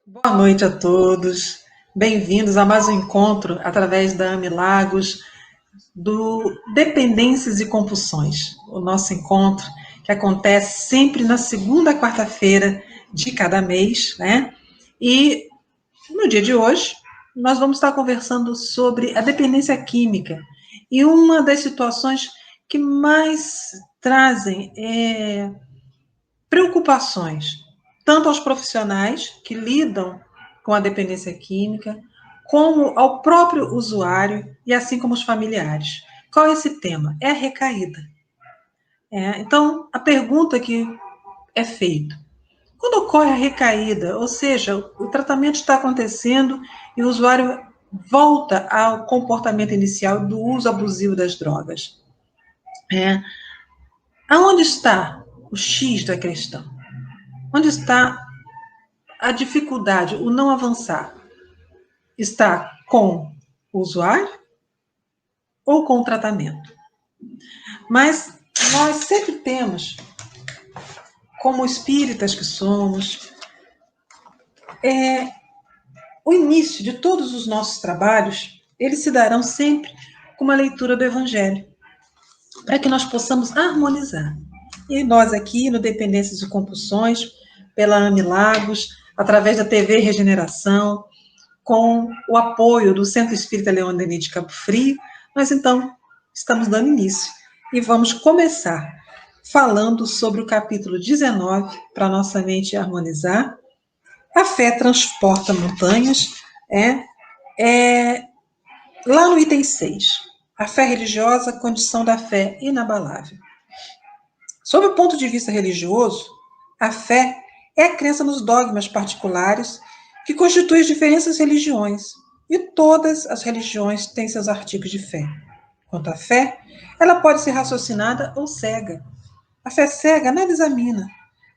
Boa noite a todos. Bem-vindos a mais um encontro através da AMI Lagos do Dependências e Compulsões. O nosso encontro que acontece sempre na segunda quarta-feira de cada mês, né? E no dia de hoje nós vamos estar conversando sobre a dependência química e uma das situações que mais trazem preocupações, tanto aos profissionais que lidam com a dependência química, como ao próprio usuário e assim como os familiares. Qual é esse tema? É a recaída. Então, a pergunta que é feita: quando ocorre a recaída, ou seja, o tratamento está acontecendo e o usuário volta ao comportamento inicial do uso abusivo das drogas, aonde está o X da questão? Onde está a dificuldade, o não avançar? Está com o usuário ou com o tratamento? Mas nós sempre temos, como espíritas que somos, o início de todos os nossos trabalhos, eles se darão sempre com uma leitura do Evangelho, para que nós possamos harmonizar. E nós aqui, no Dependências e Compulsões, pela AMI Lagos, através da TV Regeneração, com o apoio do Centro Espírita Leon Denis de Cabo Frio, nós então estamos dando início e vamos começar falando sobre o capítulo 19, para nossa mente harmonizar. A fé transporta montanhas, lá no item 6. A fé religiosa, condição da fé inabalável. Sob o ponto de vista religioso, a fé é a crença nos dogmas particulares que constituem as diferentes religiões, e todas as religiões têm seus artigos de fé. Quanto à fé, ela pode ser raciocinada ou cega. A fé cega nada examina,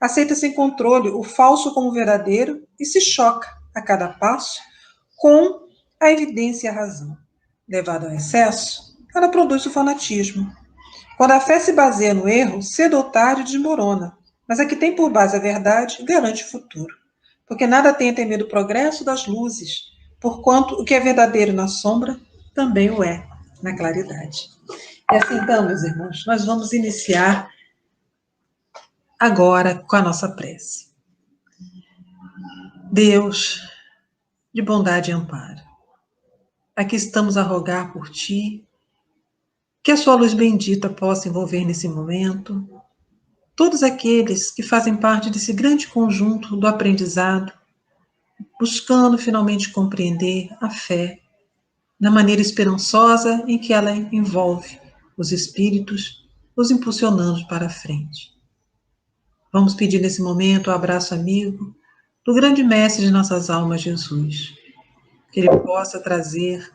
aceita sem controle o falso como verdadeiro e se choca, a cada passo, com a evidência e a razão. Levada ao excesso, ela produz o fanatismo. Quando a fé se baseia no erro, cedo ou tarde desmorona, mas a que tem por base a verdade garante o futuro. Porque nada tem a temer do progresso das luzes, porquanto o que é verdadeiro na sombra também o é na claridade. E assim então, meus irmãos, nós vamos iniciar agora com a nossa prece. Deus, de bondade e amparo, aqui estamos a rogar por Ti, que a Sua luz bendita possa envolver nesse momento todos aqueles que fazem parte desse grande conjunto do aprendizado, buscando finalmente compreender a fé na maneira esperançosa em que ela envolve os espíritos, os impulsionando para a frente. Vamos pedir nesse momento o abraço amigo do grande mestre de nossas almas, Jesus, que ele possa trazer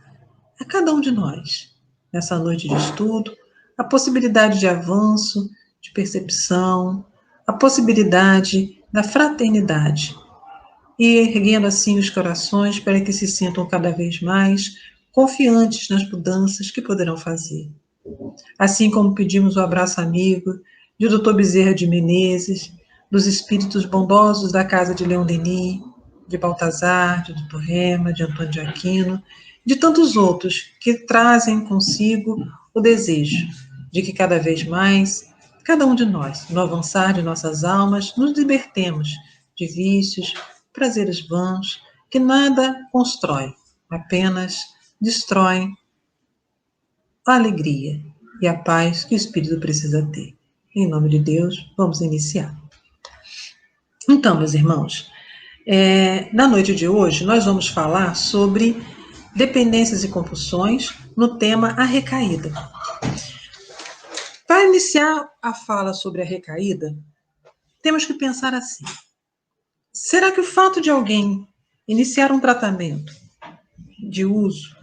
a cada um de nós, nessa noite de estudo, a possibilidade de avanço, de percepção, a possibilidade da fraternidade, e erguendo assim os corações para que se sintam cada vez mais confiantes nas mudanças que poderão fazer. Assim como pedimos o abraço amigo de Dr. Bezerra de Menezes, dos espíritos bondosos da casa de Leon Denis, de Baltazar, de Dr. Rema, de Antônio de Aquino, de tantos outros que trazem consigo o desejo de que cada vez mais, cada um de nós, no avançar de nossas almas, nos libertemos de vícios, prazeres vãos, que nada constrói, apenas destrói a alegria e a paz que o espírito precisa ter. Em nome de Deus, vamos iniciar. Então, meus irmãos, na noite de hoje, nós vamos falar sobre dependências e compulsões no tema a recaída. Para iniciar a fala sobre a recaída, temos que pensar assim: será que o fato de alguém iniciar um tratamento de uso,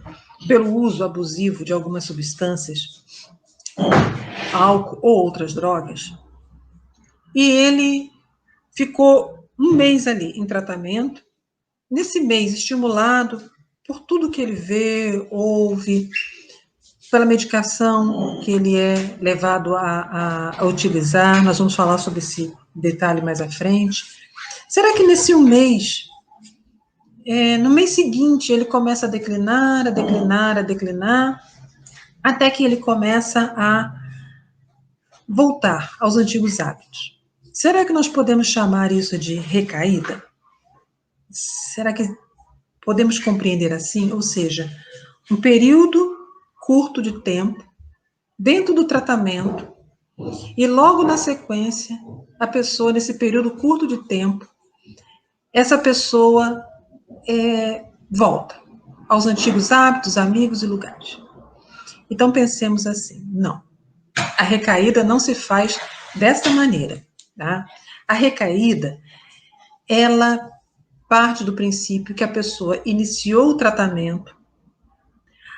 pelo uso abusivo de algumas substâncias, álcool ou outras drogas, e ele ficou um mês ali em tratamento, nesse mês estimulado por tudo que ele vê, ouve, pela medicação que ele é levado a utilizar, nós vamos falar sobre esse detalhe mais à frente. Será que nesse um mês no mês seguinte ele começa a declinar, a declinar, a declinar, até que ele começa a voltar aos antigos hábitos. Será que nós podemos chamar isso de recaída? Será que podemos compreender assim? Ou seja, um período curto de tempo, dentro do tratamento, e logo na sequência, a pessoa, nesse período curto de tempo, essa pessoa volta aos antigos hábitos, amigos e lugares. Então pensemos assim, não. A recaída não se faz desta maneira, tá? A recaída, ela parte do princípio que a pessoa iniciou o tratamento.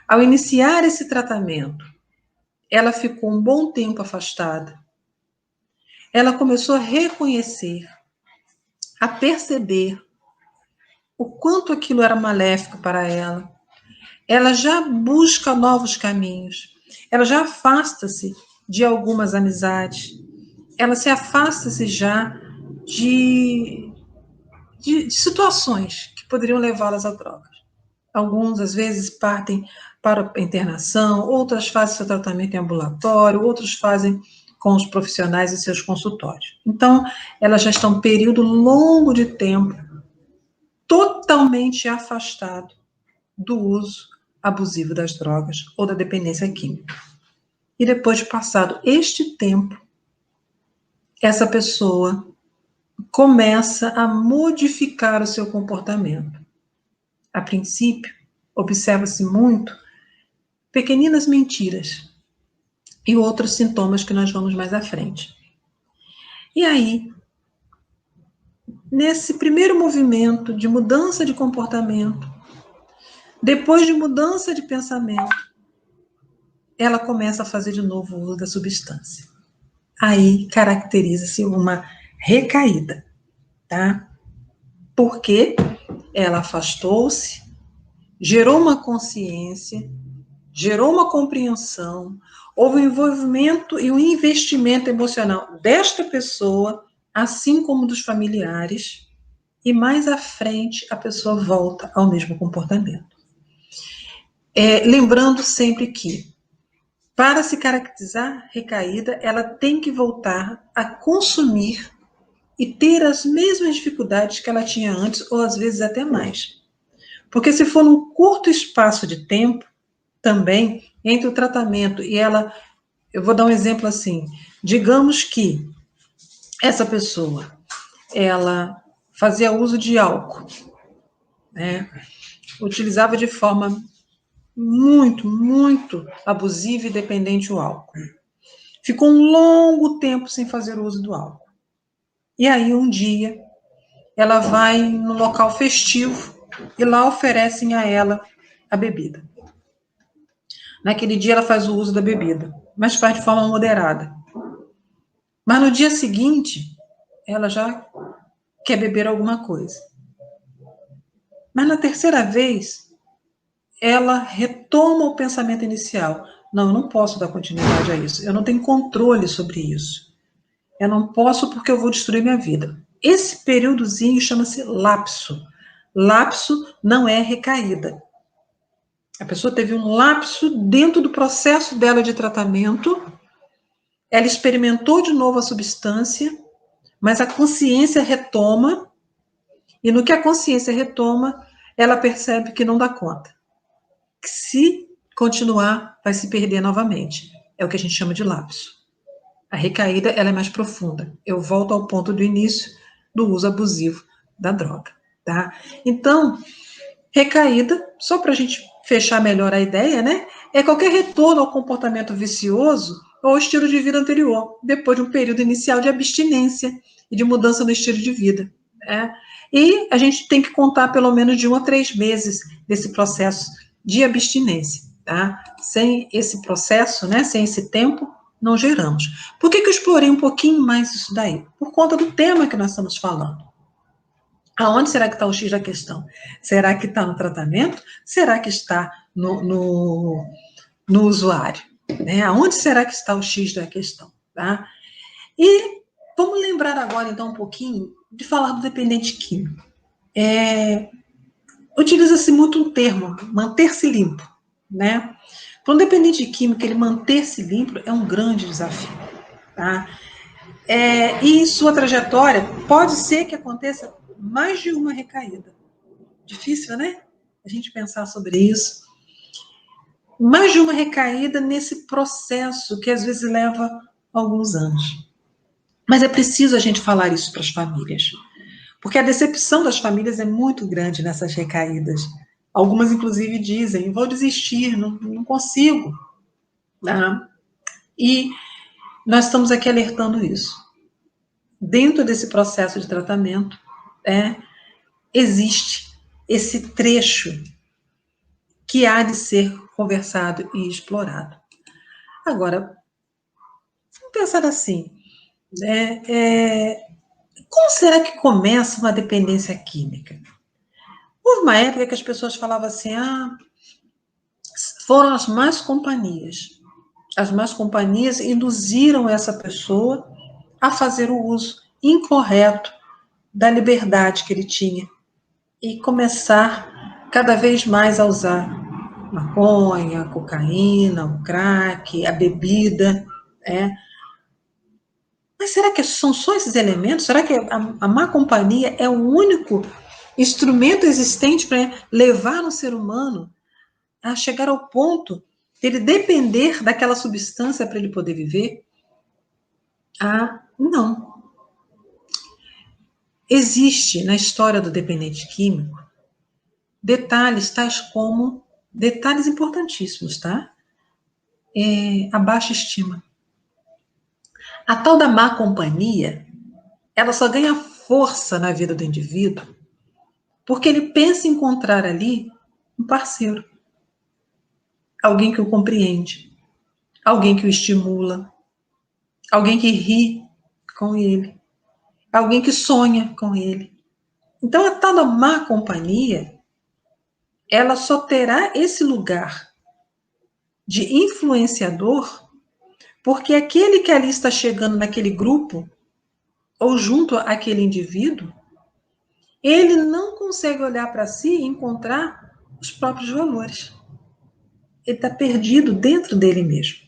Ao iniciar esse tratamento, ela ficou um bom tempo afastada. Ela começou a reconhecer, a perceber o quanto aquilo era maléfico para ela. Ela já busca novos caminhos. Ela já afasta-se de algumas amizades. Ela se afasta-se já de situações que poderiam levá-las a drogas. Alguns, às vezes, partem para a internação, outras fazem seu tratamento em ambulatório, outros fazem com os profissionais em seus consultórios. Então, elas já estão um período longo de tempo totalmente afastado do uso abusivo das drogas ou da dependência química. E depois de passado este tempo, essa pessoa começa a modificar o seu comportamento. A princípio, observa-se muito pequeninas mentiras e outros sintomas que nós vamos mais à frente. E aí, nesse primeiro movimento de mudança de comportamento, depois de mudança de pensamento, ela começa a fazer de novo o uso da substância. Aí caracteriza-se uma recaída, tá? Porque ela afastou-se, gerou uma consciência, gerou uma compreensão, houve um envolvimento e um investimento emocional desta pessoa, assim como dos familiares, e mais à frente a pessoa volta ao mesmo comportamento. Lembrando sempre que, para se caracterizar recaída, ela tem que voltar a consumir e ter as mesmas dificuldades que ela tinha antes, ou às vezes até mais. Porque se for num curto espaço de tempo, também, entre o tratamento e ela, eu vou dar um exemplo assim, digamos que essa pessoa, ela fazia uso de álcool, né? Utilizava de forma muito, muito abusiva e dependente o álcool. Ficou um longo tempo sem fazer uso do álcool. E aí, um dia, ela vai no local festivo e lá oferecem a ela a bebida. Naquele dia, ela faz o uso da bebida, mas faz de forma moderada. Mas no dia seguinte, ela já quer beber alguma coisa. Mas na terceira vez, ela retoma o pensamento inicial. Não, eu não posso dar continuidade a isso. Eu não tenho controle sobre isso. Eu não posso porque eu vou destruir minha vida. Esse períodozinho chama-se lapso. Lapso não é recaída. A pessoa teve um lapso dentro do processo dela de tratamento, ela experimentou de novo a substância, mas a consciência retoma, e no que a consciência retoma, ela percebe que não dá conta. Que se continuar, vai se perder novamente. É o que a gente chama de lapso. A recaída, ela é mais profunda. Eu volto ao ponto do início do uso abusivo da droga, tá? Então, recaída, só para a gente fechar melhor a ideia, né? É qualquer retorno ao comportamento vicioso ou ao estilo de vida anterior, depois de um período inicial de abstinência e de mudança no estilo de vida, né? E a gente tem que contar pelo menos de 1 a 3 meses desse processo de abstinência, tá? Sem esse processo, né? Sem esse tempo, não geramos. Por que eu explorei um pouquinho mais isso daí? Por conta do tema que nós estamos falando. Aonde será que está o X da questão? Será que está no tratamento? Será que está no usuário? Né? Aonde será que está o X da questão? Tá? E vamos lembrar agora, então, um pouquinho de falar do dependente químico. Utiliza-se muito um termo, manter-se limpo, né? Para um dependente de química, ele manter-se limpo é um grande desafio, tá? E em sua trajetória, pode ser que aconteça mais de uma recaída. Difícil, né? A gente pensar sobre isso. Mais de uma recaída nesse processo que às vezes leva alguns anos. Mas é preciso a gente falar isso para as famílias, porque a decepção das famílias é muito grande nessas recaídas. Algumas, inclusive, dizem: vou desistir, não consigo. Tá? E nós estamos aqui alertando isso. Dentro desse processo de tratamento, existe esse trecho que há de ser conversado e explorado. Agora, vamos pensar assim, como será que começa uma dependência química? Houve uma época que as pessoas falavam assim, foram as más companhias. As más companhias induziram essa pessoa a fazer o uso incorreto da liberdade que ele tinha e começar cada vez mais a usar maconha, cocaína, o crack, a bebida, Mas será que são só esses elementos? Será que a má companhia é o único instrumento existente para levar um ser humano a chegar ao ponto de ele depender daquela substância para ele poder viver? Não. Existe na história do dependente químico detalhes tais como detalhes importantíssimos, tá? A baixa estima. A tal da má companhia, ela só ganha força na vida do indivíduo porque ele pensa em encontrar ali um parceiro, alguém que o compreende, alguém que o estimula, alguém que ri com ele, alguém que sonha com ele. Então, a tal da má companhia, ela só terá esse lugar de influenciador porque aquele que ali está chegando naquele grupo ou junto àquele indivíduo, ele não consegue olhar para si e encontrar os próprios valores. Ele está perdido dentro dele mesmo.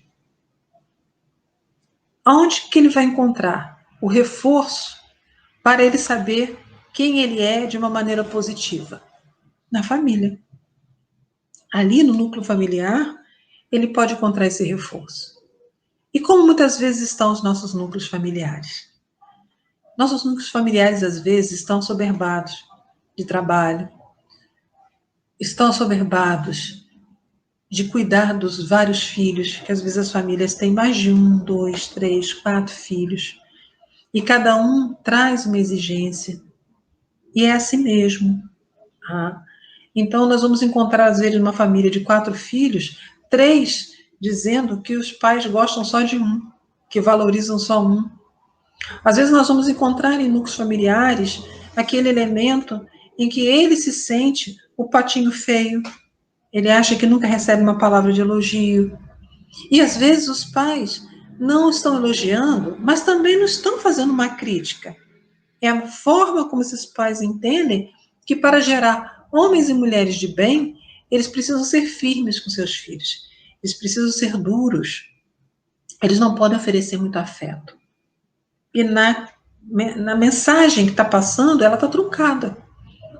Onde que ele vai encontrar o reforço para ele saber quem ele é de uma maneira positiva? Na família. Ali no núcleo familiar, ele pode encontrar esse reforço. E como muitas vezes estão os nossos núcleos familiares? Nossos núcleos familiares, às vezes, estão soberbados de trabalho, estão soberbados de cuidar dos vários filhos, que às vezes as famílias têm mais de 1, 2, 3, 4 filhos, e cada um traz uma exigência, e é assim mesmo. Então, nós vamos encontrar, às vezes, uma família de 4 filhos, 3 dizendo que os pais gostam só de um, que valorizam só um. Às vezes, nós vamos encontrar em núcleos familiares aquele elemento em que ele se sente o patinho feio, ele acha que nunca recebe uma palavra de elogio. E, às vezes, os pais não estão elogiando, mas também não estão fazendo uma crítica. É a forma como esses pais entendem que para gerar homens e mulheres de bem, eles precisam ser firmes com seus filhos. Eles precisam ser duros. Eles não podem oferecer muito afeto. E na mensagem que está passando, ela está truncada.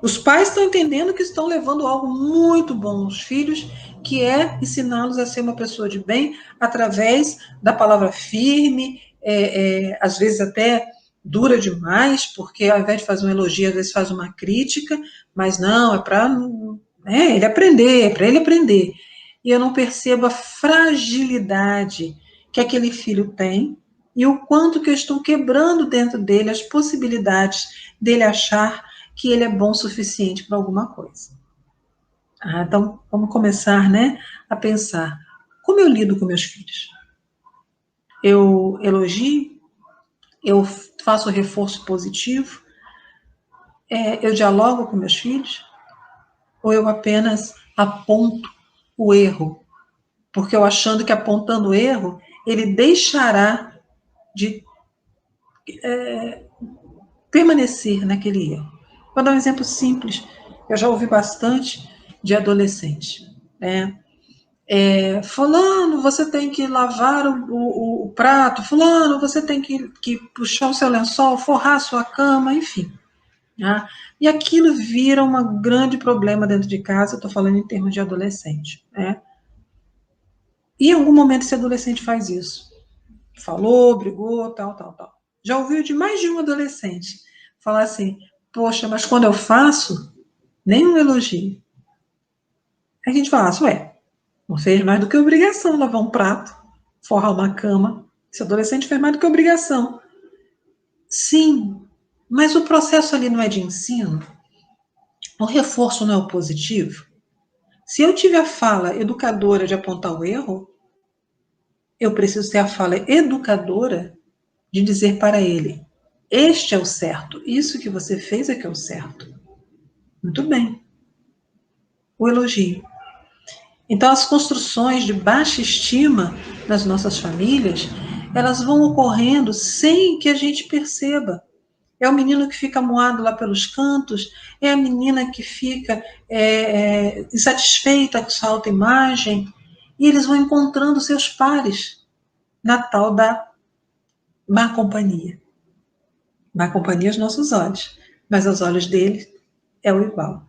Os pais estão entendendo que estão levando algo muito bom aos filhos, que é ensiná-los a ser uma pessoa de bem através da palavra firme, às vezes até dura demais, porque ao invés de fazer um elogio, às vezes faz uma crítica, mas não, é para ele aprender, é para ele aprender. E eu não percebo a fragilidade que aquele filho tem e o quanto que eu estou quebrando dentro dele as possibilidades dele achar que ele é bom o suficiente para alguma coisa. Então, vamos começar, a pensar, como eu lido com meus filhos? Eu elogio? Eu faço reforço positivo? Eu dialogo com meus filhos? Ou eu apenas aponto o erro? Porque eu achando que apontando o erro, ele deixará de permanecer naquele erro. Vou dar um exemplo simples. Eu já ouvi bastante de adolescente, né? Fulano, você tem que lavar o prato. Fulano, você tem que puxar o seu lençol, forrar a sua cama, enfim. Né? E aquilo vira um grande problema dentro de casa, estou falando em termos de adolescente. Né? E em algum momento esse adolescente faz isso. Falou, brigou, tal, tal, tal. Já ouviu de mais de um adolescente falar assim, poxa, mas quando eu faço, nenhum elogio. Aí a gente fala, ué, não fez mais do que obrigação lavar um prato, forrar uma cama. Esse adolescente fez mais do que obrigação. Sim, mas o processo ali não é de ensino? O reforço não é o positivo? Se eu tive a fala educadora de apontar o erro, eu preciso ter a fala educadora de dizer para ele: este é o certo, isso que você fez é que é o certo. Muito bem. O elogio. Então, as construções de baixa estima nas nossas famílias, elas vão ocorrendo sem que a gente perceba. É o menino que fica moado lá pelos cantos, é a menina que fica insatisfeita com sua autoimagem, e eles vão encontrando seus pares na tal da má companhia. Má companhia aos nossos olhos, mas aos olhos dele é o igual.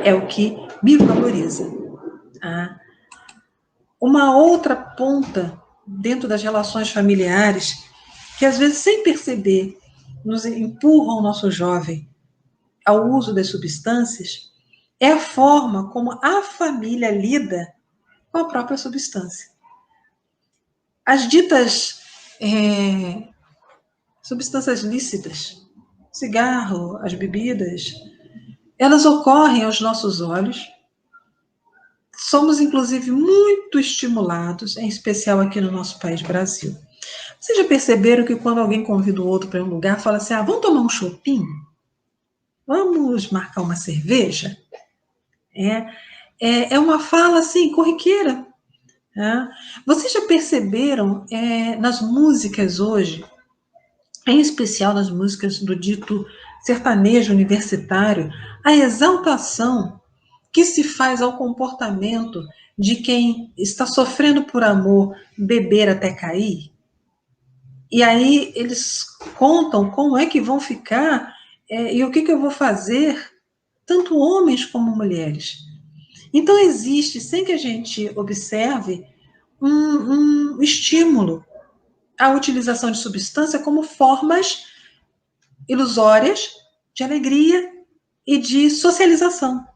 É o que me valoriza. Ah, uma outra ponta dentro das relações familiares, que às vezes, sem perceber, nos empurram o nosso jovem ao uso das substâncias, é a forma como a família lida com a própria substância. As ditas substâncias lícitas, cigarro, as bebidas, elas ocorrem aos nossos olhos. Somos, inclusive, muito estimulados, em especial aqui no nosso país, Brasil. Vocês já perceberam que quando alguém convida o outro para um lugar, fala assim, vamos tomar um chopinho? Vamos marcar uma cerveja? É uma fala, assim, corriqueira. Né? Vocês já perceberam nas músicas hoje, em especial nas músicas do dito sertanejo universitário, a exaltação que se faz ao comportamento de quem está sofrendo por amor beber até cair? E aí eles contam como é que vão ficar e o que eu vou fazer, tanto homens como mulheres. Então existe, sem que a gente observe, um estímulo à utilização de substância como formas ilusórias de alegria e de socialização.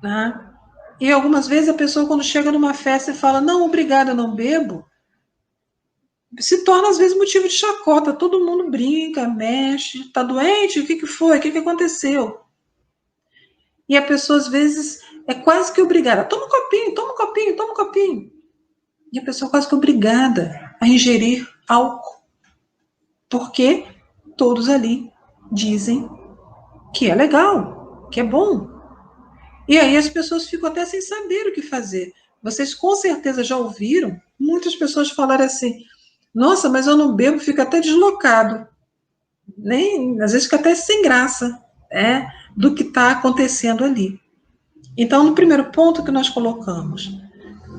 Né? E algumas vezes a pessoa, quando chega numa festa e fala, não, obrigada, eu não bebo, se torna, às vezes, motivo de chacota. Todo mundo brinca, mexe, tá doente? O que foi? O que aconteceu? E a pessoa, às vezes, é quase que obrigada. Toma um copinho, toma um copinho, toma um copinho. E a pessoa é quase que obrigada a ingerir álcool. Porque todos ali dizem que é legal, que é bom. E aí as pessoas ficam até sem saber o que fazer. Vocês com certeza já ouviram muitas pessoas falarem assim, nossa, mas eu não bebo, fica até deslocado. Às vezes fica até sem graça do que está acontecendo ali. Então, no primeiro ponto que nós colocamos,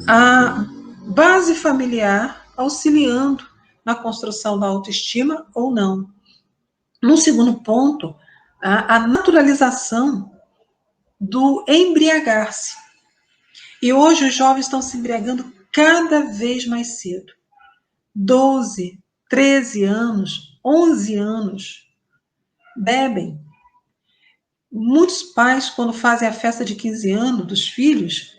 a base familiar auxiliando na construção da autoestima ou não. No segundo ponto, a naturalização do embriagar-se. E hoje os jovens estão se embriagando cada vez mais cedo. 12, 13 anos, 11 anos, bebem. Muitos pais, quando fazem a festa de 15 anos dos filhos,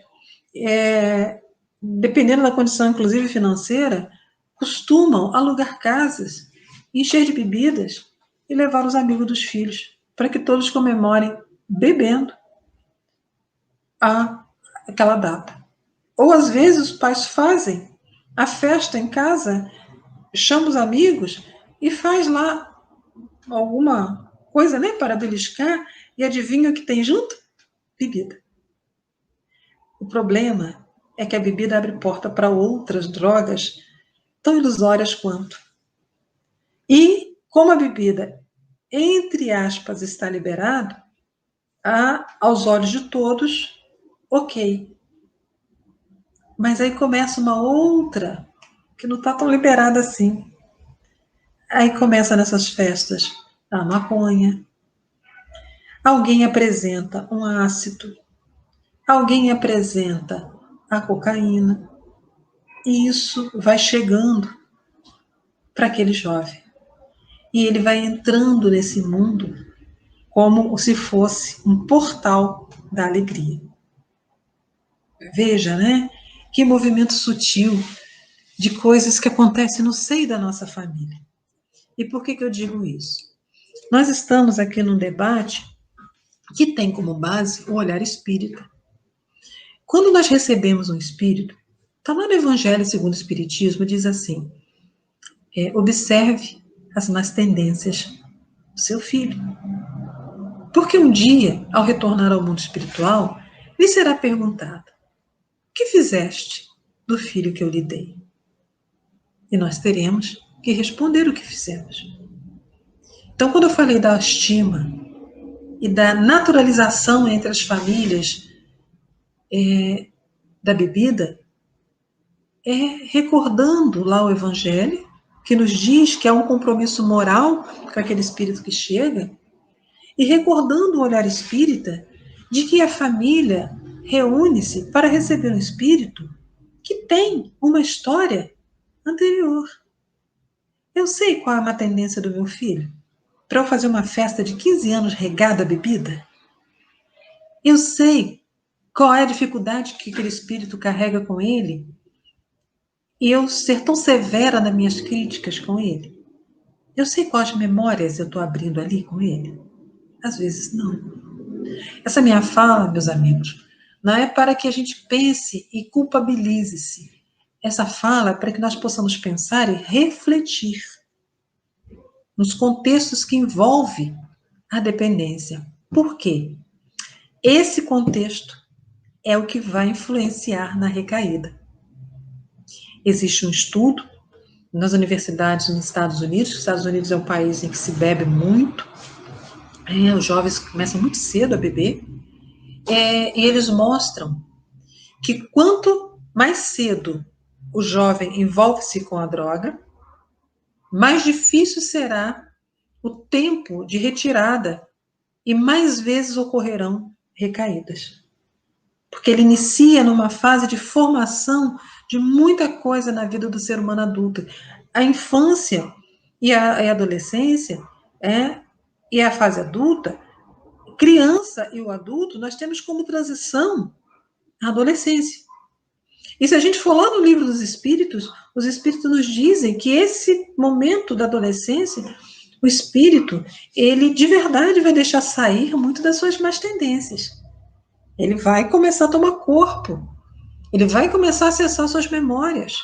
dependendo da condição, inclusive financeira, costumam alugar casas, encher de bebidas e levar os amigos dos filhos, para que todos comemorem bebendo aquela data. Ou, às vezes, os pais fazem a festa em casa, chama os amigos e faz lá alguma coisa, né, para beliscar, e adivinha o que tem junto? Bebida. O problema é que a bebida abre porta para outras drogas tão ilusórias quanto. E, como a bebida, entre aspas, está liberado, aos olhos de todos, ok. Mas aí começa uma outra, que não está tão liberada assim. Aí começa nessas festas a maconha, alguém apresenta um ácido, alguém apresenta a cocaína, e isso vai chegando para aquele jovem. E ele vai entrando nesse mundo como se fosse um portal da alegria. Veja, né? Que movimento sutil de coisas que acontecem no seio da nossa família. E por que eu digo isso? Nós estamos aqui num debate que tem como base o olhar espírita. Quando nós recebemos um espírito, está lá no Evangelho segundo o Espiritismo, diz assim, observe as más tendências do seu filho. Porque um dia, ao retornar ao mundo espiritual, lhe será perguntado, o que fizeste do filho que eu lhe dei? E nós teremos que responder o que fizemos. Então, quando eu falei da estima e da naturalização entre as famílias da bebida, é recordando lá o Evangelho, que nos diz que há um compromisso moral com aquele espírito que chega, e recordando o olhar espírita de que a família reúne-se para receber um espírito que tem uma história anterior. Eu sei qual é uma tendência do meu filho. Para eu fazer uma festa de 15 anos regada a bebida, eu sei qual é a dificuldade que aquele espírito carrega com ele e eu ser tão severa nas minhas críticas com ele. Eu sei quais memórias eu estou abrindo ali com ele. Às vezes não. Essa minha fala, meus amigos, não é para que a gente pense e culpabilize-se. Essa fala é para que nós possamos pensar e refletir nos contextos que envolvem a dependência. Por quê? Esse contexto é o que vai influenciar na recaída. Existe um estudo nas universidades nos Estados Unidos. Os Estados Unidos é um país em que se bebe muito, os jovens começam muito cedo a beber, e eles mostram que quanto mais cedo o jovem envolve-se com a droga, mais difícil será o tempo de retirada e mais vezes ocorrerão recaídas. Porque ele inicia numa fase de formação de muita coisa na vida do ser humano adulto. A infância e a adolescência e a fase adulta, criança e o adulto, nós temos como transição a adolescência. E se a gente for lá no livro dos Espíritos, os Espíritos nos dizem que esse momento da adolescência, o Espírito, ele de verdade vai deixar sair muito das suas más tendências. Ele vai começar a tomar corpo. Ele vai começar a acessar suas memórias.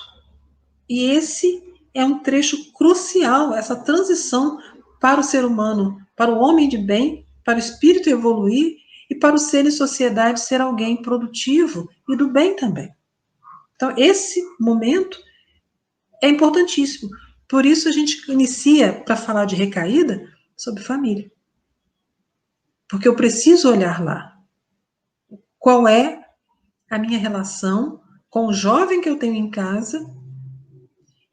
E esse é um trecho crucial, essa transição para o ser humano, para o homem de bem, para o espírito evoluir e para o ser em sociedade ser alguém produtivo e do bem também. Então, esse momento é importantíssimo. Por isso, a gente inicia, para falar de recaída, sobre família. Porque eu preciso olhar lá. Qual é a minha relação com o jovem que eu tenho em casa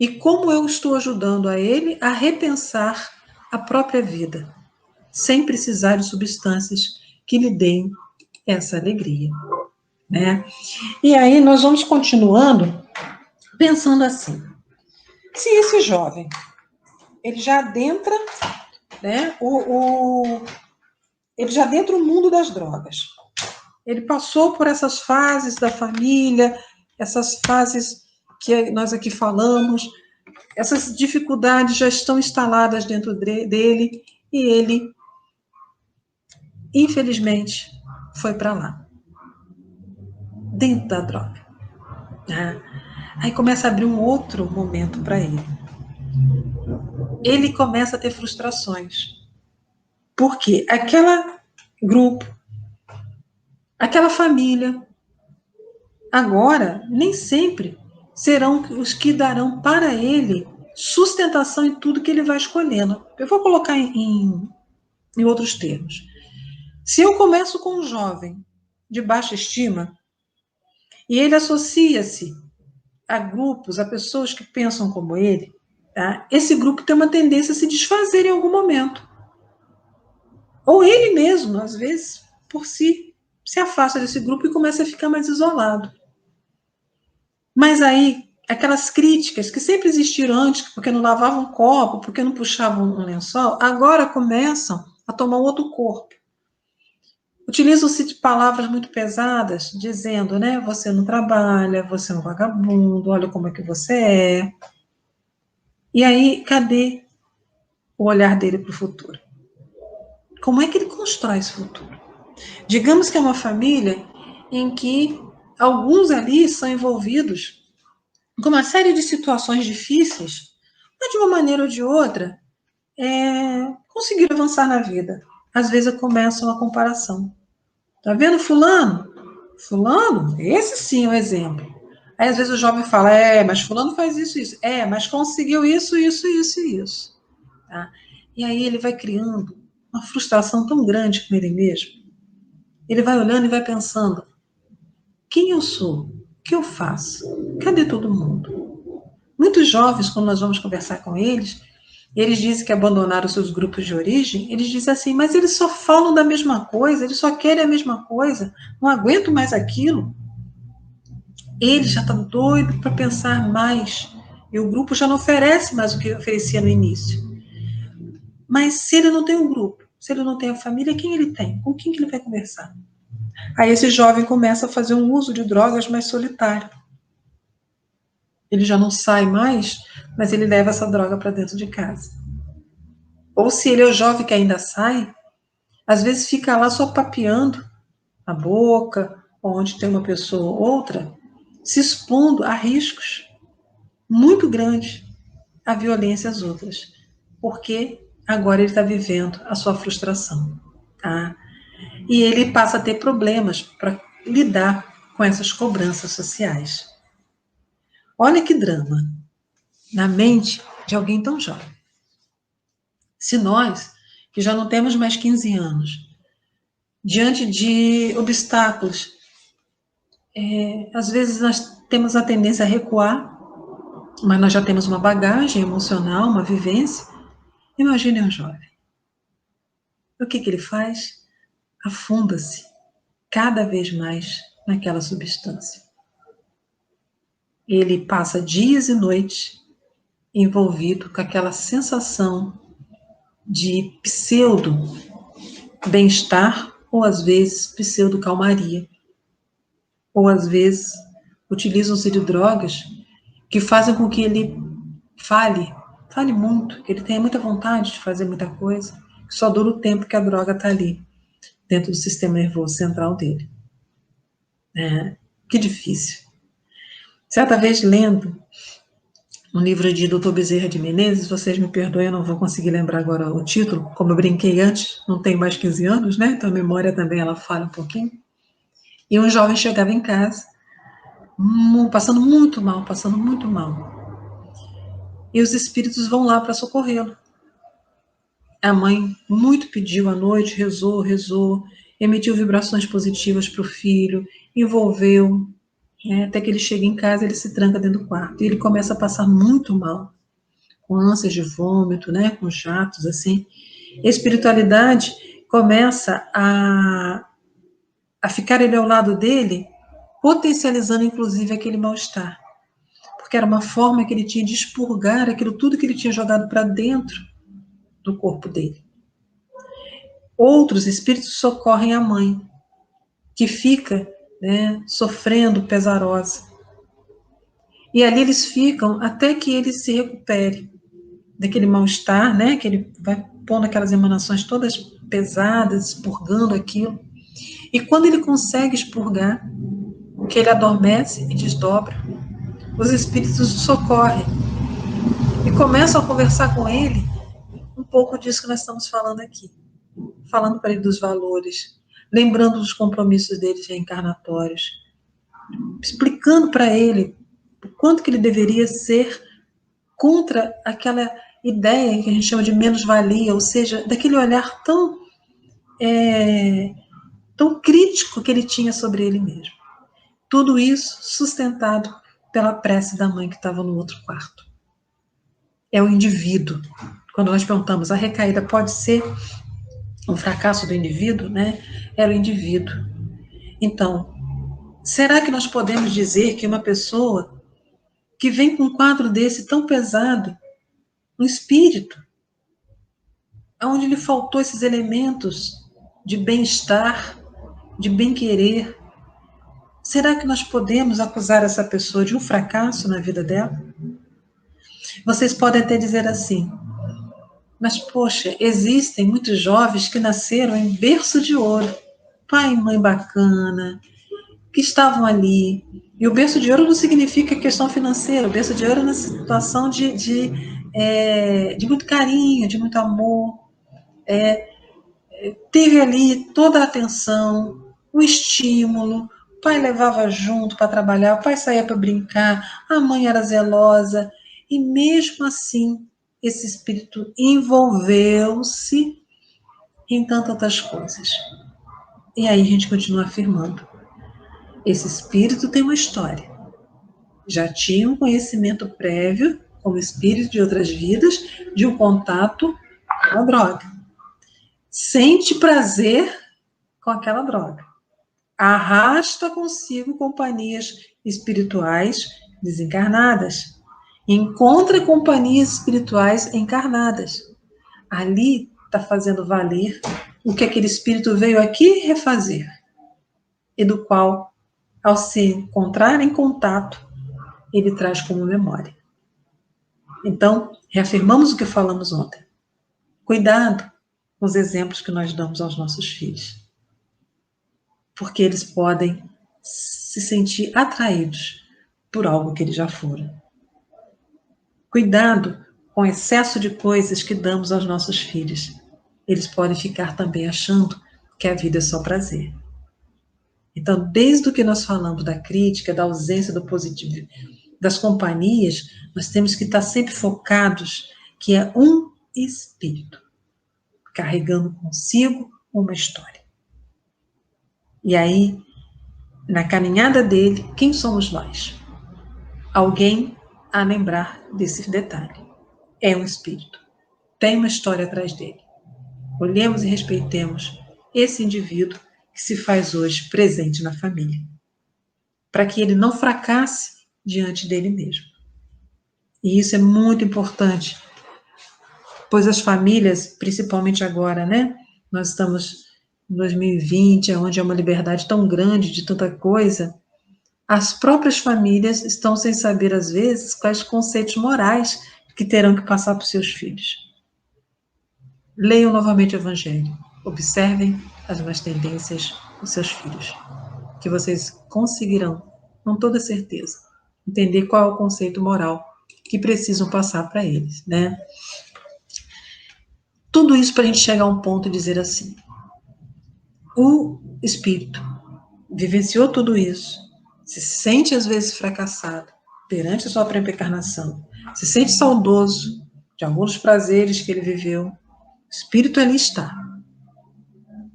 e como eu estou ajudando a ele a repensar a própria vida, sem precisar de substâncias que lhe deem essa alegria, né? E aí nós vamos continuando pensando assim, se esse jovem, ele já adentra, né, ele já adentra o mundo das drogas, ele passou por essas fases da família, essas fases que nós aqui falamos, essas dificuldades já estão instaladas dentro dele e ele, infelizmente, foi para lá, dentro da droga. Aí começa a abrir um outro momento para ele. Ele começa a ter frustrações. Porque aquele grupo, aquela família, agora, nem sempre serão os que darão para ele sustentação em tudo que ele vai escolhendo. Eu vou colocar em outros termos. Se eu começo com um jovem de baixa estima e ele associa-se a grupos, a pessoas que pensam como ele, tá? Esse grupo tem uma tendência a se desfazer em algum momento. Ou ele mesmo, às vezes, por si, se afasta desse grupo e começa a ficar mais isolado. Mas aí, aquelas críticas que sempre existiram antes, porque não lavavam um copo, porque não puxavam um lençol, agora começam a tomar outro corpo. Utilizam-se de palavras muito pesadas, dizendo, né, você não trabalha, você é um vagabundo, olha como é que você é. E aí, cadê o olhar dele para o futuro? Como é que ele constrói esse futuro? Digamos que é uma família em que alguns ali são envolvidos com uma série de situações difíceis, mas de uma maneira ou de outra, conseguiram avançar na vida. Às vezes começa uma comparação. Tá vendo fulano? Fulano? Esse sim é o exemplo. Aí às vezes o jovem fala, mas fulano faz isso, isso. Mas conseguiu isso, isso, isso e isso. Tá? E aí ele vai criando uma frustração tão grande com ele mesmo. Ele vai olhando e vai pensando, quem eu sou? O que eu faço? Cadê todo mundo? Muitos jovens, quando nós vamos conversar com eles dizem que abandonaram os seus grupos de origem, eles dizem assim, mas eles só falam da mesma coisa, eles só querem a mesma coisa, não aguento mais aquilo. Ele já está doido para pensar mais, e o grupo já não oferece mais o que oferecia no início. Mas se ele não tem um grupo, se ele não tem a família, quem ele tem? Com quem que ele vai conversar? Aí esse jovem começa a fazer um uso de drogas mais solitário. Ele já não sai mais, mas ele leva essa droga para dentro de casa. Ou se ele é o jovem que ainda sai, às vezes fica lá só papeando a boca, onde tem uma pessoa ou outra, se expondo a riscos muito grandes, a violência às outras, porque agora ele está vivendo a sua frustração, tá? E ele passa a ter problemas para lidar com essas cobranças sociais. Olha que drama na mente de alguém tão jovem. Se nós, que já não temos mais 15 anos, diante de obstáculos, às vezes nós temos a tendência a recuar, mas nós já temos uma bagagem emocional, uma vivência. Imagine um jovem. O que ele faz? Afunda-se cada vez mais naquela substância. Ele passa dias e noites envolvido com aquela sensação de pseudo bem-estar ou às vezes pseudo calmaria. Ou às vezes utilizam-se de drogas que fazem com que ele fale muito, que ele tenha muita vontade de fazer muita coisa, que só dura o tempo que a droga está ali, dentro do sistema nervoso central dele. Que difícil. Certa vez, lendo um livro de Dr. Bezerra de Menezes, vocês me perdoem, eu não vou conseguir lembrar agora o título, como eu brinquei antes, não tenho mais 15 anos, né? Então a memória também ela falha um pouquinho. E um jovem chegava em casa, passando muito mal, e os espíritos vão lá para socorrê-lo. A mãe muito pediu à noite, rezou, emitiu vibrações positivas para o filho, envolveu, até que ele chega em casa, ele se tranca dentro do quarto. E ele começa a passar muito mal, com ânsias de vômito, com jatos, assim. A espiritualidade começa a ficar ele ao lado dele, potencializando, inclusive, aquele mal-estar. Porque era uma forma que ele tinha de expurgar aquilo tudo que ele tinha jogado para dentro do corpo dele. Outros espíritos socorrem a mãe, que fica sofrendo pesarosa. E ali eles ficam até que ele se recupere daquele mal-estar, que ele vai pondo aquelas emanações todas pesadas, expurgando aquilo. E quando ele consegue expurgar, que ele adormece e desdobra, os espíritos o socorrem e começam a conversar com ele um pouco disso que nós estamos falando aqui. Falando para ele dos valores, lembrando dos compromissos dele reencarnatórios, explicando para ele o quanto que ele deveria ser contra aquela ideia que a gente chama de menos-valia, ou seja, daquele olhar tão tão crítico que ele tinha sobre ele mesmo. Tudo isso sustentado pela prece da mãe que estava no outro quarto. É o indivíduo. Quando nós perguntamos, a recaída pode ser um fracasso do indivíduo, né? Era o indivíduo. Então, será que nós podemos dizer que uma pessoa que vem com um quadro desse tão pesado, um espírito, onde lhe faltou esses elementos de bem-estar, de bem-querer, será que nós podemos acusar essa pessoa de um fracasso na vida dela? Vocês podem até dizer assim, mas poxa, existem muitos jovens que nasceram em berço de ouro, pai e mãe bacana, que estavam ali. E o berço de ouro não significa questão financeira, o berço de ouro é uma situação de muito carinho, de muito amor. Teve ali toda a atenção, o estímulo, o pai levava junto para trabalhar, o pai saía para brincar, a mãe era zelosa, e mesmo assim, esse espírito envolveu-se em tantas outras coisas. E aí a gente continua afirmando, esse espírito tem uma história. Já tinha um conhecimento prévio, como espírito de outras vidas, de um contato com a droga. Sente prazer com aquela droga. Arrasta consigo companhias espirituais desencarnadas. Encontra companhias espirituais encarnadas. Ali está fazendo valer o que aquele espírito veio aqui refazer. E do qual, ao se encontrar em contato, ele traz como memória. Então, reafirmamos o que falamos ontem. Cuidado com os exemplos que nós damos aos nossos filhos. Porque eles podem se sentir atraídos por algo que eles já foram. Cuidado com o excesso de coisas que damos aos nossos filhos. Eles podem ficar também achando que a vida é só prazer. Então, desde o que nós falamos da crítica, da ausência do positivo, das companhias, nós temos que estar sempre focados que é um espírito, carregando consigo uma história. E aí, na caminhada dele, quem somos nós? Alguém a lembrar desse detalhe. É um espírito. Tem uma história atrás dele. Olhemos e respeitemos esse indivíduo que se faz hoje presente na família, para que ele não fracasse diante dele mesmo. E isso é muito importante, pois as famílias, principalmente agora, né? Nós estamos em 2020, onde é uma liberdade tão grande de tanta coisa, as próprias famílias estão sem saber, às vezes, quais conceitos morais que terão que passar para os seus filhos. Leiam novamente o Evangelho, observem as más tendências dos seus filhos, que vocês conseguirão, com toda certeza, entender qual é o conceito moral que precisam passar para eles, né? Tudo isso para a gente chegar a um ponto e dizer assim, o espírito vivenciou tudo isso, se sente às vezes fracassado perante a sua própria encarnação, se sente saudoso de alguns prazeres que ele viveu, o espírito ali está.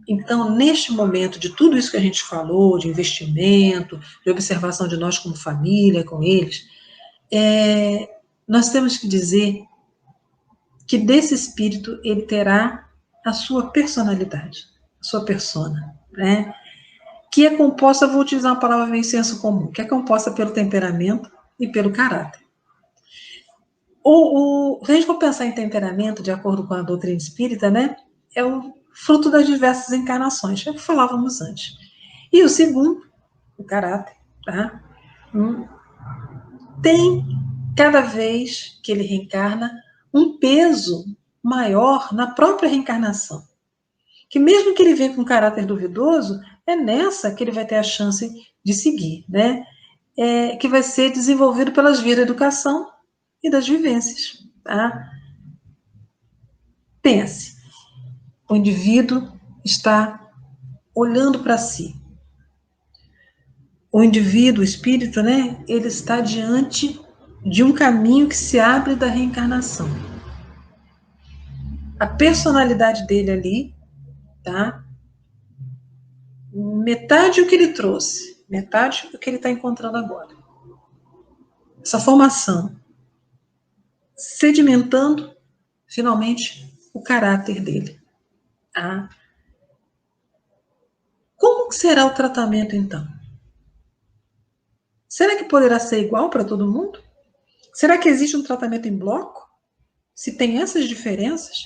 Então, neste momento de tudo isso que a gente falou, de investimento, de observação de nós como família, com eles, nós temos que dizer que desse espírito ele terá a sua personalidade, a sua persona, né? Que é composta, vou utilizar uma palavra meio senso comum, que é composta pelo temperamento e pelo caráter. Se a gente for pensar em temperamento, de acordo com a doutrina espírita, né, é o fruto das diversas encarnações, é o que falávamos antes. E o segundo, o caráter, tá? Tem, cada vez que ele reencarna, um peso maior na própria reencarnação. Que mesmo que ele venha com um caráter duvidoso, é nessa que ele vai ter a chance de seguir, né? Que vai ser desenvolvido pelas vias da educação e das vivências, tá? Pense, o indivíduo está olhando para si. O indivíduo, o espírito, né? Ele está diante de um caminho que se abre da reencarnação. A personalidade dele ali, tá? metade o que ele trouxe, metade o que ele está encontrando agora. Essa formação sedimentando, finalmente, o caráter dele. Ah, como será o tratamento, então? Será que poderá ser igual para todo mundo? Será que existe um tratamento em bloco? Se tem essas diferenças,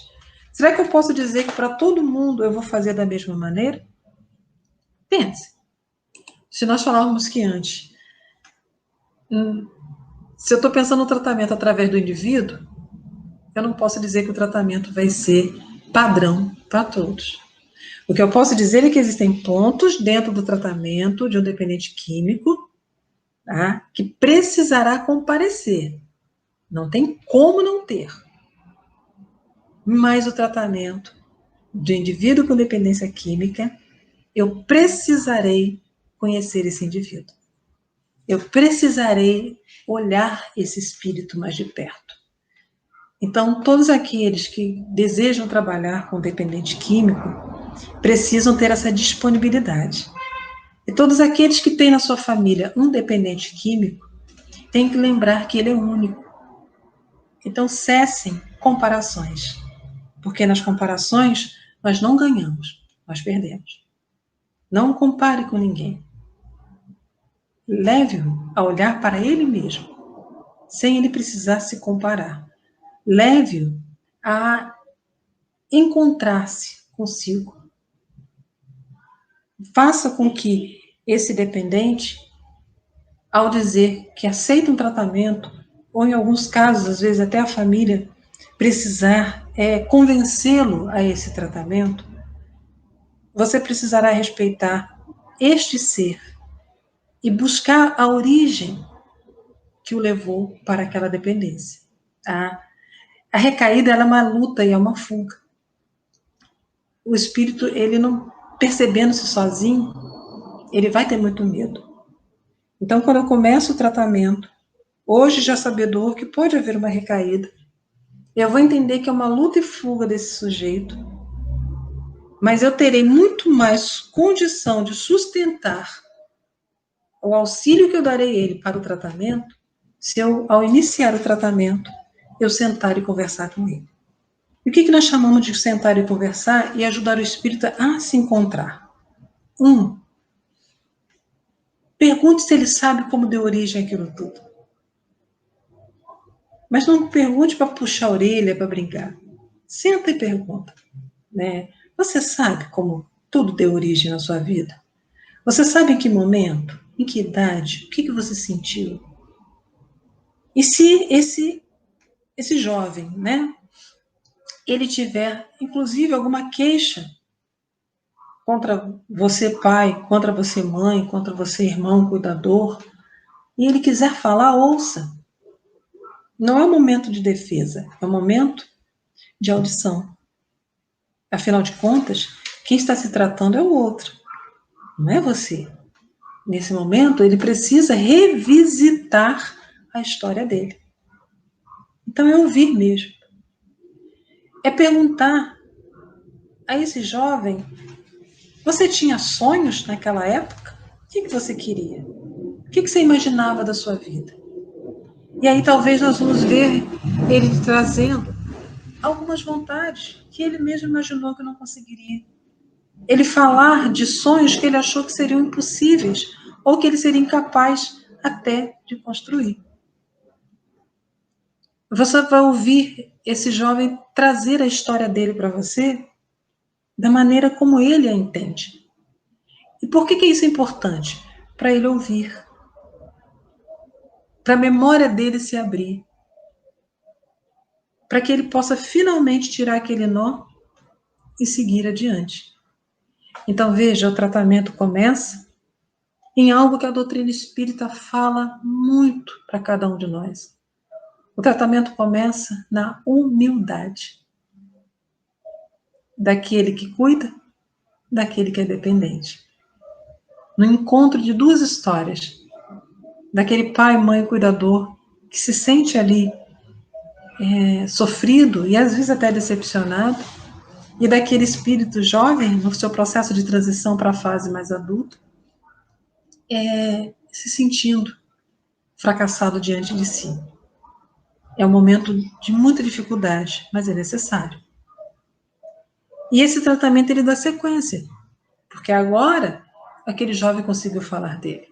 será que eu posso dizer que para todo mundo eu vou fazer da mesma maneira? Pense. Se nós falarmos que antes, se eu estou pensando no tratamento através do indivíduo, eu não posso dizer que o tratamento vai ser padrão para todos. O que eu posso dizer é que existem pontos dentro do tratamento de um dependente químico, tá, que precisará comparecer. Não tem como não ter. Mas o tratamento do indivíduo com dependência química, eu precisarei conhecer esse indivíduo. Eu precisarei olhar esse espírito mais de perto. Então, todos aqueles que desejam trabalhar com dependente químico precisam ter essa disponibilidade. E todos aqueles que têm na sua família um dependente químico têm que lembrar que ele é único. Então, cessem comparações, porque nas comparações nós não ganhamos, nós perdemos. Não compare com ninguém. Leve-o a olhar para ele mesmo, sem ele precisar se comparar. Leve-o a encontrar-se consigo. Faça com que esse dependente, ao dizer que aceita um tratamento, ou em alguns casos, às vezes até a família, precisar convencê-lo a esse tratamento, você precisará respeitar este ser e buscar a origem que o levou para aquela dependência. A recaída ela é uma luta e é uma fuga. O espírito, ele não percebendo-se sozinho, ele vai ter muito medo. Então, quando eu começo o tratamento, hoje já sabedor que pode haver uma recaída, eu vou entender que é uma luta e fuga desse sujeito, mas eu terei muito mais condição de sustentar o auxílio que eu darei a ele para o tratamento, se eu, ao iniciar o tratamento, eu sentar e conversar com ele. E o que nós chamamos de sentar e conversar e ajudar o espírito a se encontrar? Pergunte se ele sabe como deu origem àquilo tudo. Mas não pergunte para puxar a orelha, para brincar. Senta e pergunta. Né? Você sabe como tudo deu origem na sua vida? Você sabe em que momento? Em que idade? O que você sentiu? E se esse jovem, né, ele tiver, inclusive, alguma queixa contra você pai, contra você mãe, contra você irmão, cuidador, e ele quiser falar, ouça. Não é um momento de defesa, é um momento de audição. Afinal de contas, quem está se tratando é o outro, não é você. Nesse momento, ele precisa revisitar a história dele. Então, é ouvir mesmo. É perguntar a esse jovem, você tinha sonhos naquela época? O que você queria? O que você imaginava da sua vida? E aí talvez nós vamos ver ele trazendo algumas vontades que ele mesmo imaginou que não conseguiria. Ele falar de sonhos que ele achou que seriam impossíveis ou que ele seria incapaz até de construir. Você vai ouvir esse jovem trazer a história dele para você da maneira como ele a entende. E por que isso é importante? Para ele ouvir. Para a memória dele se abrir. Para que ele possa finalmente tirar aquele nó e seguir adiante. Então, veja, o tratamento começa em algo que a doutrina espírita fala muito para cada um de nós. O tratamento começa na humildade daquele que cuida, daquele que é dependente. No encontro de duas histórias, daquele pai, mãe, cuidador, que se sente ali sofrido e às vezes até decepcionado, e daquele espírito jovem, no seu processo de transição para a fase mais adulta, se sentindo fracassado diante de si. É um momento de muita dificuldade, mas é necessário. E esse tratamento ele dá sequência, porque agora aquele jovem conseguiu falar dele.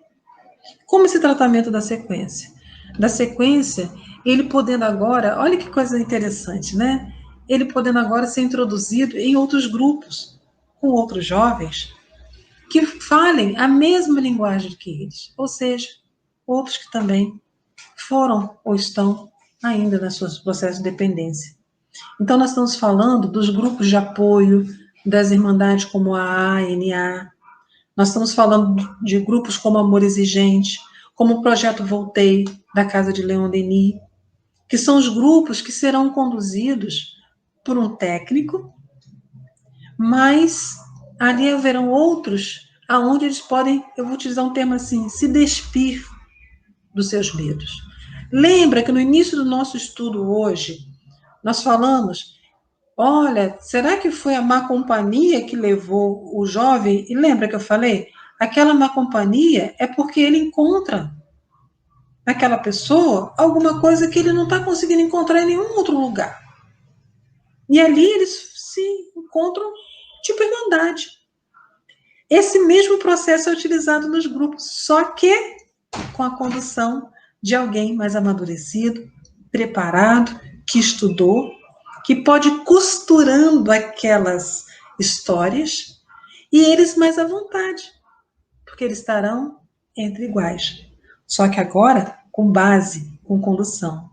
Como esse tratamento dá sequência? Da sequência, ele podendo agora, olha que coisa interessante, né? Ele podendo agora ser introduzido em outros grupos, com outros jovens, que falem a mesma linguagem que eles, ou seja, outros que também foram ou estão ainda nos seus processos de dependência. Então, nós estamos falando dos grupos de apoio, das irmandades como a ANA, nós estamos falando de grupos como Amor Exigente, como o Projeto Voltei, da Casa de Leon Denis, que são os grupos que serão conduzidos por um técnico, mas ali haverão outros aonde eles podem, eu vou utilizar um termo assim, se despir dos seus medos. Lembra que no início do nosso estudo hoje, nós falamos, olha, será que foi a má companhia que levou o jovem? E lembra que eu falei? Aquela má companhia é porque ele encontra naquela pessoa alguma coisa que ele não está conseguindo encontrar em nenhum outro lugar. E ali eles se encontram tipo irmandade. Esse mesmo processo é utilizado nos grupos, só que com a condução de alguém mais amadurecido, preparado, que estudou, que pode ir costurando aquelas histórias e eles mais à vontade, porque eles estarão entre iguais. Só que agora com base, com condução.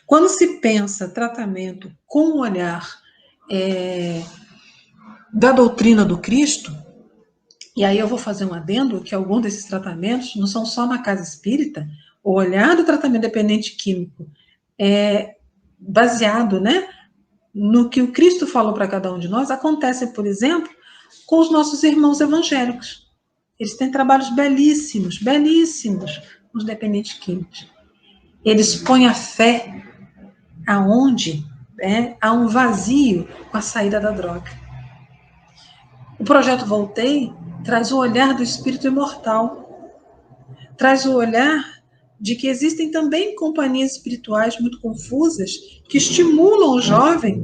Quando se pensa tratamento com o olhar da doutrina do Cristo, e aí eu vou fazer um adendo que alguns desses tratamentos não são só na casa espírita, o olhar do tratamento dependente químico é baseado, né, no que o Cristo falou para cada um de nós, acontece, por exemplo, com os nossos irmãos evangélicos. Eles têm trabalhos belíssimos, belíssimos, nos dependentes químicos. Eles põem a fé aonde há um vazio com a saída da droga. O projeto Voltei traz o olhar do espírito imortal, traz o olhar de que existem também companhias espirituais muito confusas que estimulam o jovem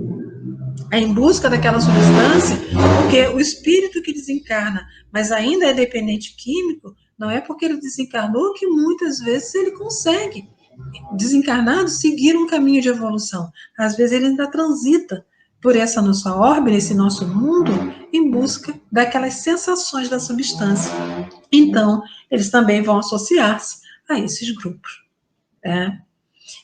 em busca daquela substância, porque o espírito que desencarna, mas ainda é dependente químico, não é porque ele desencarnou que muitas vezes ele consegue, desencarnado, seguir um caminho de evolução. Às vezes ele ainda transita por essa nossa orbe, nesse nosso mundo, em busca daquelas sensações da substância. Então, eles também vão associar-se a esses grupos. Né?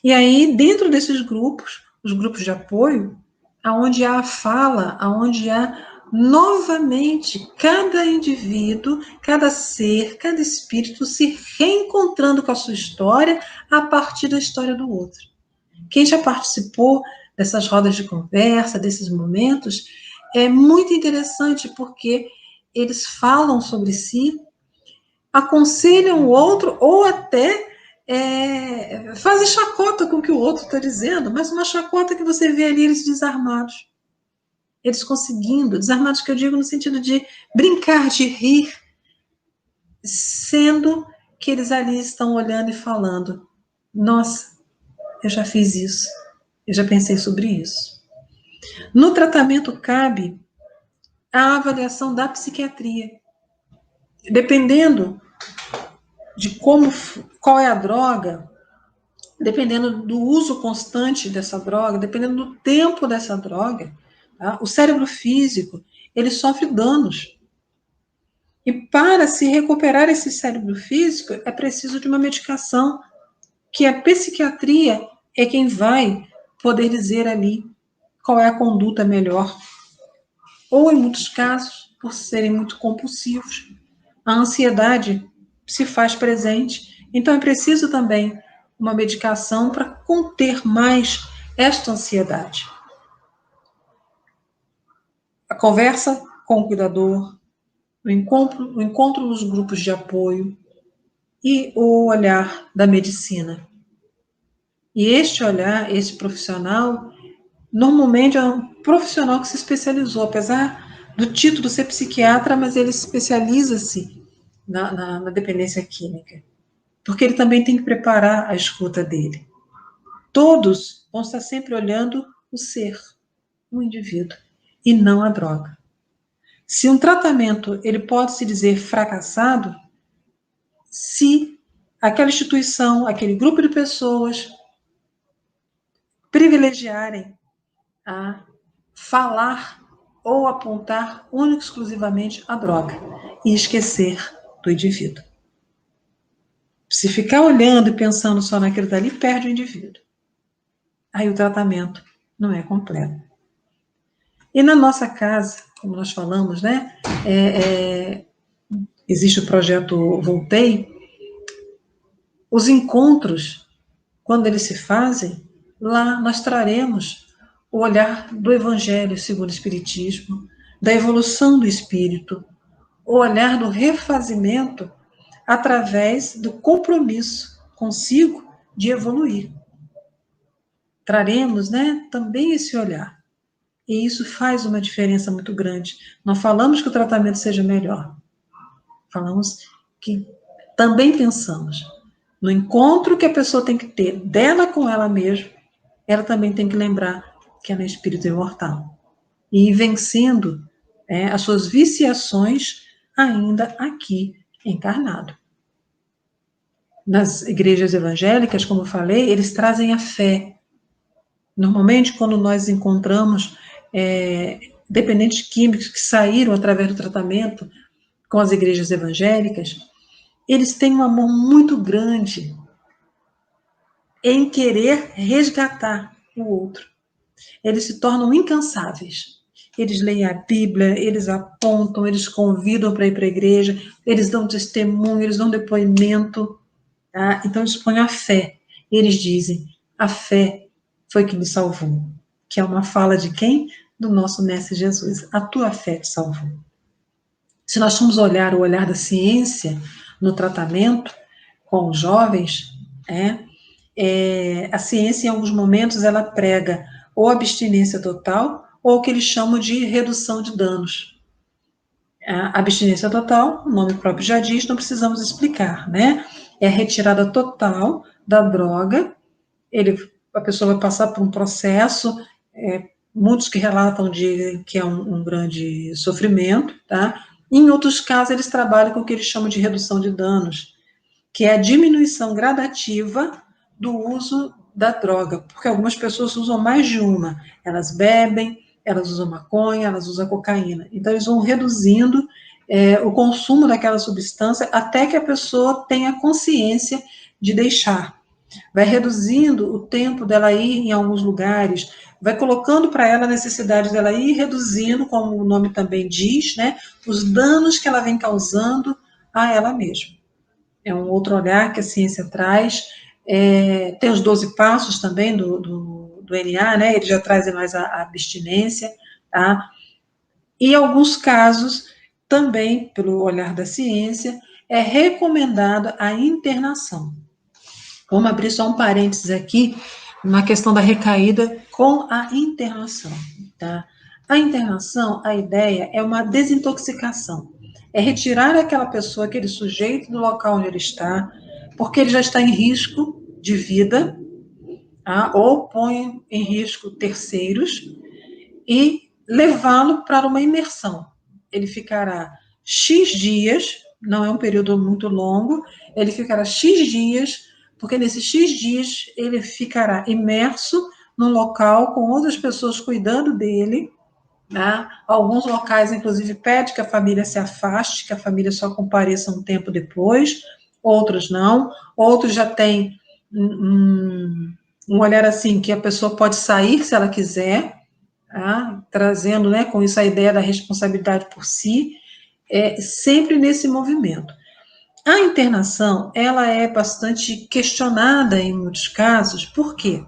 E aí, dentro desses grupos, os grupos de apoio, aonde há a fala, aonde há novamente cada indivíduo, cada ser, cada espírito se reencontrando com a sua história a partir da história do outro. Quem já participou dessas rodas de conversa, desses momentos, é muito interessante porque eles falam sobre si, aconselham o outro ou até fazem chacota com o que o outro está dizendo, mas uma chacota que você vê ali eles desarmados. Eles conseguindo, desarmados que eu digo no sentido de brincar, de rir, sendo que eles ali estão olhando e falando, nossa, eu já fiz isso, eu já pensei sobre isso. No tratamento cabe a avaliação da psiquiatria. Dependendo de qual é a droga, dependendo do uso constante dessa droga, dependendo do tempo dessa droga, tá? O cérebro físico, ele sofre danos. E para se recuperar esse cérebro físico, é preciso de uma medicação que a psiquiatria é quem vai poder dizer ali qual é a conduta melhor. Ou, em muitos casos, por serem muito compulsivos, a ansiedade se faz presente. Então, é preciso também uma medicação para conter mais esta ansiedade. A conversa com o cuidador, o encontro nos grupos de apoio e o olhar da medicina. E este olhar, este profissional, normalmente é um profissional que se especializou, apesar do título ser psiquiatra, mas ele especializa-se na dependência química, porque ele também tem que preparar a escuta dele. Todos vão estar sempre olhando o ser, o indivíduo, e não a droga. Se um tratamento ele pode se dizer fracassado, se aquela instituição, aquele grupo de pessoas privilegiarem a falar ou apontar única e exclusivamente a droga e esquecer do indivíduo. Se ficar olhando e pensando só naquilo dali, perde o indivíduo. Aí o tratamento não é completo. E na nossa casa, como nós falamos, né, existe o projeto Voltei, os encontros, quando eles se fazem, lá nós traremos o olhar do Evangelho segundo o Espiritismo, da evolução do espírito, o olhar do refazimento através do compromisso consigo de evoluir. Traremos, né, também esse olhar. E isso faz uma diferença muito grande. Não falamos que o tratamento seja melhor. Falamos que também pensamos no encontro que a pessoa tem que ter dela com ela mesma, ela também tem que lembrar que ela é espírito imortal. E ir vencendo as suas viciações ainda aqui encarnado. Nas igrejas evangélicas, como eu falei, eles trazem a fé. Normalmente, quando nós encontramos dependentes químicos que saíram através do tratamento com as igrejas evangélicas, eles têm um amor muito grande em querer resgatar o outro. Eles se tornam incansáveis. Eles leem a Bíblia, eles apontam, eles convidam para ir para a igreja, eles dão testemunho, eles dão depoimento. Tá? Então, eles põem a fé. Eles dizem, a fé foi que me salvou. Que é uma fala de quem? Do nosso Mestre Jesus. A tua fé te salvou. Se nós formos olhar o olhar da ciência no tratamento com os jovens, a ciência, em alguns momentos, ela prega ou abstinência total ou o que eles chamam de redução de danos. A abstinência total, o nome próprio já diz, não precisamos explicar, né? É a retirada total da droga, a pessoa vai passar por um processo, muitos que relatam dizem que é um grande sofrimento, tá? Em outros casos, eles trabalham com o que eles chamam de redução de danos, que é a diminuição gradativa do uso da droga, porque algumas pessoas usam mais de uma, elas bebem, elas usam maconha, elas usam cocaína, então eles vão reduzindo o consumo daquela substância até que a pessoa tenha consciência de deixar. Vai reduzindo o tempo dela ir em alguns lugares, vai colocando para ela a necessidade dela ir reduzindo, como o nome também diz, né, os danos que ela vem causando a ela mesma. É um outro olhar que a ciência traz. Tem os 12 passos também do NA, né? Ele já traz mais a abstinência, tá? E em alguns casos, também, pelo olhar da ciência, é recomendada a internação. Vamos abrir só um parênteses aqui, na questão da recaída com a internação, tá? A internação, a ideia é uma desintoxicação. É retirar aquela pessoa, aquele sujeito do local onde ele está, porque ele já está em risco de vida, tá? Ou põe em risco terceiros, e levá-lo para uma imersão. Ele ficará X dias, não é um período muito longo, ele ficará X dias, porque nesses X dias ele ficará imerso num local com outras pessoas cuidando dele. Tá? Alguns locais, inclusive, pedem que a família se afaste, que a família só compareça um tempo depois, outros não, outros já têm um olhar assim, que a pessoa pode sair se ela quiser, tá? Trazendo, né, com isso a ideia da responsabilidade por si, sempre nesse movimento. A internação, ela é bastante questionada em muitos casos, por quê?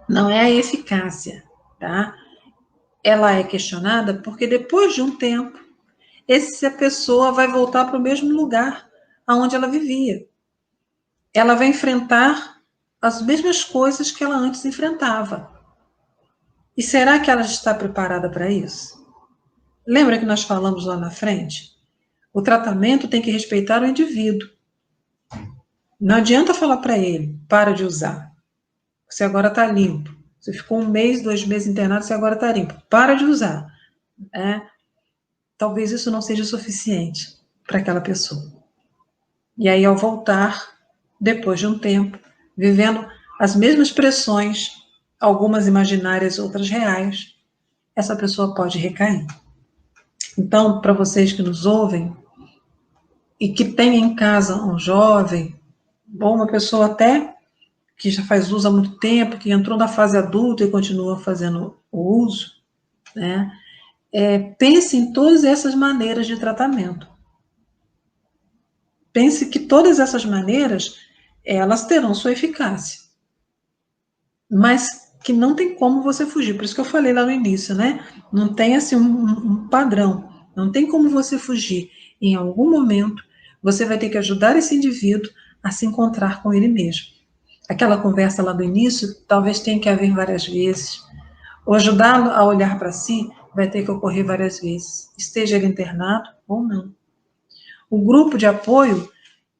Não é a eficácia, tá? Ela é questionada porque depois de um tempo, essa pessoa vai voltar para o mesmo lugar aonde ela vivia. Ela vai enfrentar as mesmas coisas que ela antes enfrentava. E será que ela está preparada para isso? Lembra que nós falamos lá na frente? O tratamento tem que respeitar o indivíduo. Não adianta falar para ele, para de usar. Você agora está limpo. Você ficou 1 mês, 2 meses internado, você agora está limpo. Para de usar. Talvez isso não seja suficiente para aquela pessoa. E aí, ao voltar, depois de um tempo, vivendo as mesmas pressões, algumas imaginárias, outras reais, essa pessoa pode recair. Então, para vocês que nos ouvem e que têm em casa um jovem, ou uma pessoa até que já faz uso há muito tempo, que entrou na fase adulta e continua fazendo o uso, né? Pense em todas essas maneiras de tratamento. Pense que todas essas maneiras, elas terão sua eficácia. Mas que não tem como você fugir. Por isso que eu falei lá no início, né? Não tem assim um padrão. Não tem como você fugir. Em algum momento, você vai ter que ajudar esse indivíduo a se encontrar com ele mesmo. Aquela conversa lá do início, talvez tenha que haver várias vezes. Ou ajudá-lo a olhar para si, vai ter que ocorrer várias vezes. Esteja ele internado ou não. O grupo de apoio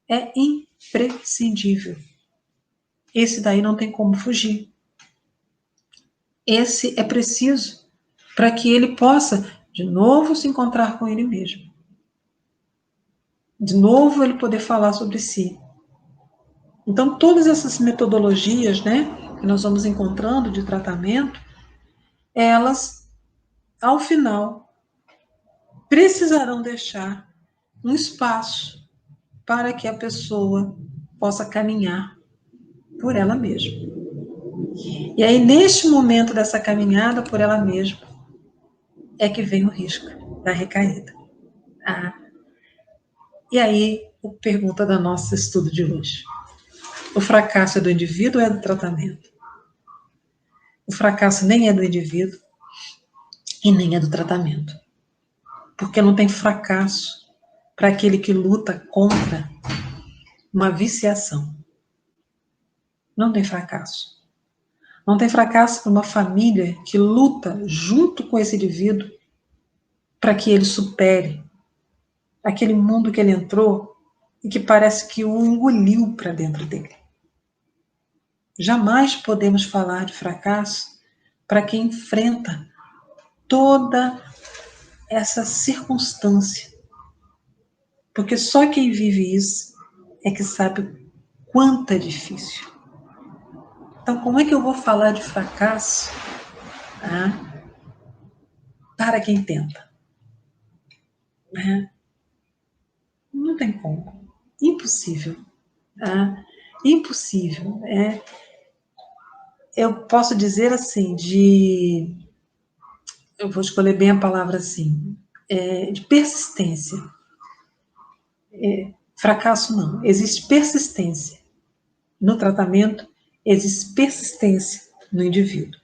é imprescindível. Esse daí não tem como fugir. Esse é preciso para que ele possa, de novo, se encontrar com ele mesmo. De novo, ele poder falar sobre si. Então, todas essas metodologias, né, que nós vamos encontrando de tratamento, elas, ao final, precisarão deixar um espaço para que a pessoa possa caminhar por ela mesma. E aí, neste momento dessa caminhada por ela mesma, é que vem o risco da recaída. E aí, a pergunta do nosso estudo de hoje. O fracasso é do indivíduo ou é do tratamento? O fracasso nem é do indivíduo e nem é do tratamento. Porque não tem fracasso para aquele que luta contra uma viciação. Não tem fracasso. Não tem fracasso para uma família que luta junto com esse indivíduo para que ele supere aquele mundo que ele entrou e que parece que o engoliu para dentro dele. Jamais podemos falar de fracasso para quem enfrenta toda essa circunstância. Porque só quem vive isso é que sabe quanto é difícil. Então, como é que eu vou falar de fracasso para quem tenta? Não tem como. Impossível. Impossível. Eu posso dizer assim, eu vou escolher bem a palavra assim, de persistência. Fracasso não, existe persistência. No tratamento, existe persistência no indivíduo.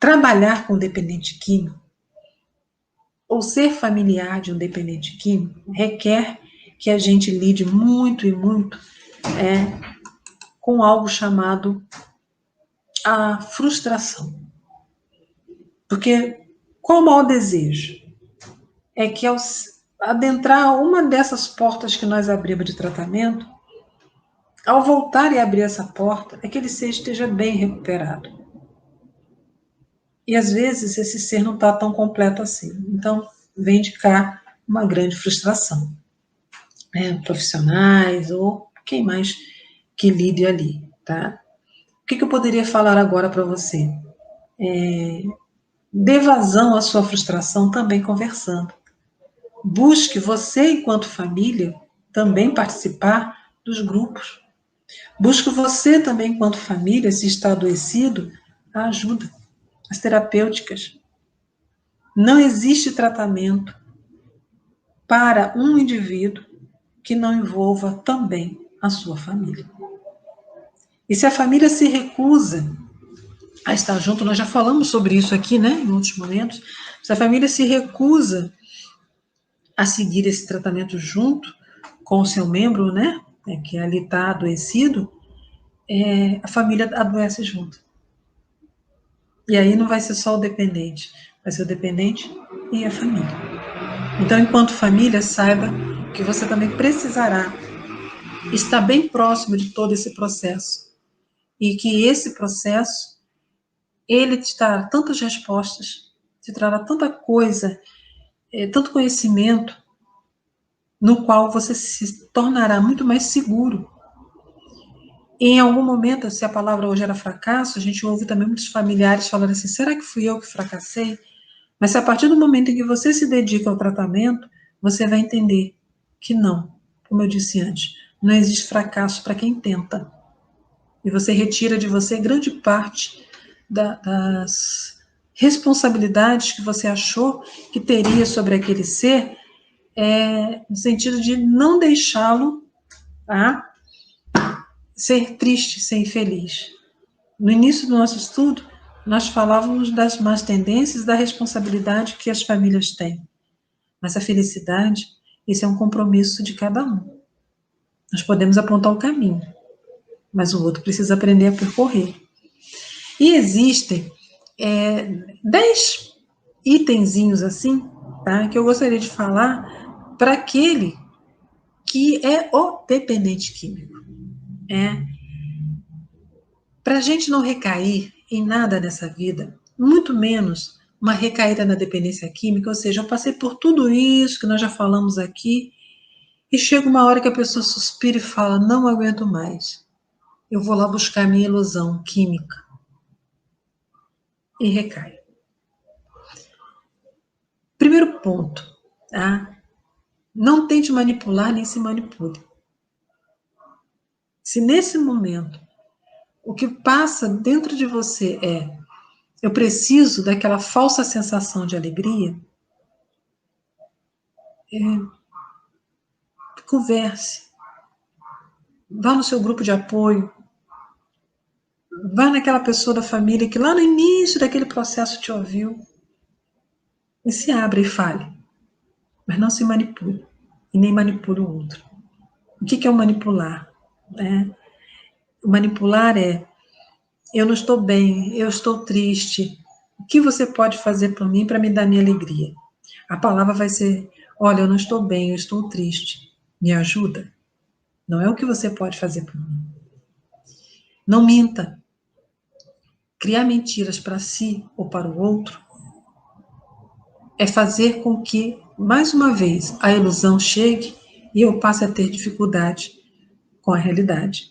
Trabalhar com dependente químico ou ser familiar de um dependente químico requer que a gente lide muito e muito com algo chamado a frustração. Porque qual o maior desejo? É que ao adentrar uma dessas portas que nós abrimos de tratamento, ao voltar e abrir essa porta, é que ele ser esteja bem recuperado. E às vezes esse ser não está tão completo assim. Então, vem de cá uma grande frustração. Profissionais ou quem mais que lide ali, tá? O que eu poderia falar agora para você? Dê vazão à sua frustração também conversando. Busque você, enquanto família, também participar dos grupos. Busque você também, enquanto família, se está adoecido, a ajuda, as terapêuticas. Não existe tratamento para um indivíduo que não envolva também a sua família. E se a família se recusa a estar junto, nós já falamos sobre isso aqui, né, em outros momentos, se a família se recusa a seguir esse tratamento junto com o seu membro, né, que ali está adoecido, a família adoece junto. E aí não vai ser só o dependente, vai ser o dependente e a família. Então, enquanto família, saiba que você também precisará estar bem próximo de todo esse processo. E que esse processo, ele te trará tantas respostas, te trará tanta coisa, tanto conhecimento, no qual você se tornará muito mais seguro. E em algum momento, se a palavra hoje era fracasso, a gente ouve também muitos familiares falando assim, será que fui eu que fracassei? Mas a partir do momento em que você se dedica ao tratamento, você vai entender que não, como eu disse antes, não existe fracasso para quem tenta. E você retira de você grande parte das responsabilidades que você achou que teria sobre aquele ser, no sentido de não deixá-lo, tá, ser triste, ser infeliz. No início do nosso estudo, nós falávamos das más tendências, da responsabilidade que as famílias têm. Mas a felicidade, esse é um compromisso de cada um. Nós podemos apontar o caminho, mas o outro precisa aprender a percorrer. E existem 10 itenzinhos assim, tá, que eu gostaria de falar para aquele que é o dependente químico. Para a gente não recair em nada nessa vida, muito menos uma recaída na dependência química, ou seja, eu passei por tudo isso que nós já falamos aqui, e chega uma hora que a pessoa suspira e fala, não aguento mais, eu vou lá buscar minha ilusão química, e recai. Primeiro ponto, tá? Não tente manipular nem se manipule. Se nesse momento o que passa dentro de você eu preciso daquela falsa sensação de alegria, converse, vá no seu grupo de apoio, vá naquela pessoa da família que lá no início daquele processo te ouviu, e se abra e fale, mas não se manipule, e nem manipule o outro. O que é o manipular? O manipular eu não estou bem, eu estou triste, o que você pode fazer por mim para me dar minha alegria? A palavra vai ser, olha, eu não estou bem, eu estou triste, me ajuda? Não é o que você pode fazer por mim. Não minta. Criar mentiras para si ou para o outro é fazer com que, mais uma vez, a ilusão chegue e eu passe a ter dificuldade com a realidade.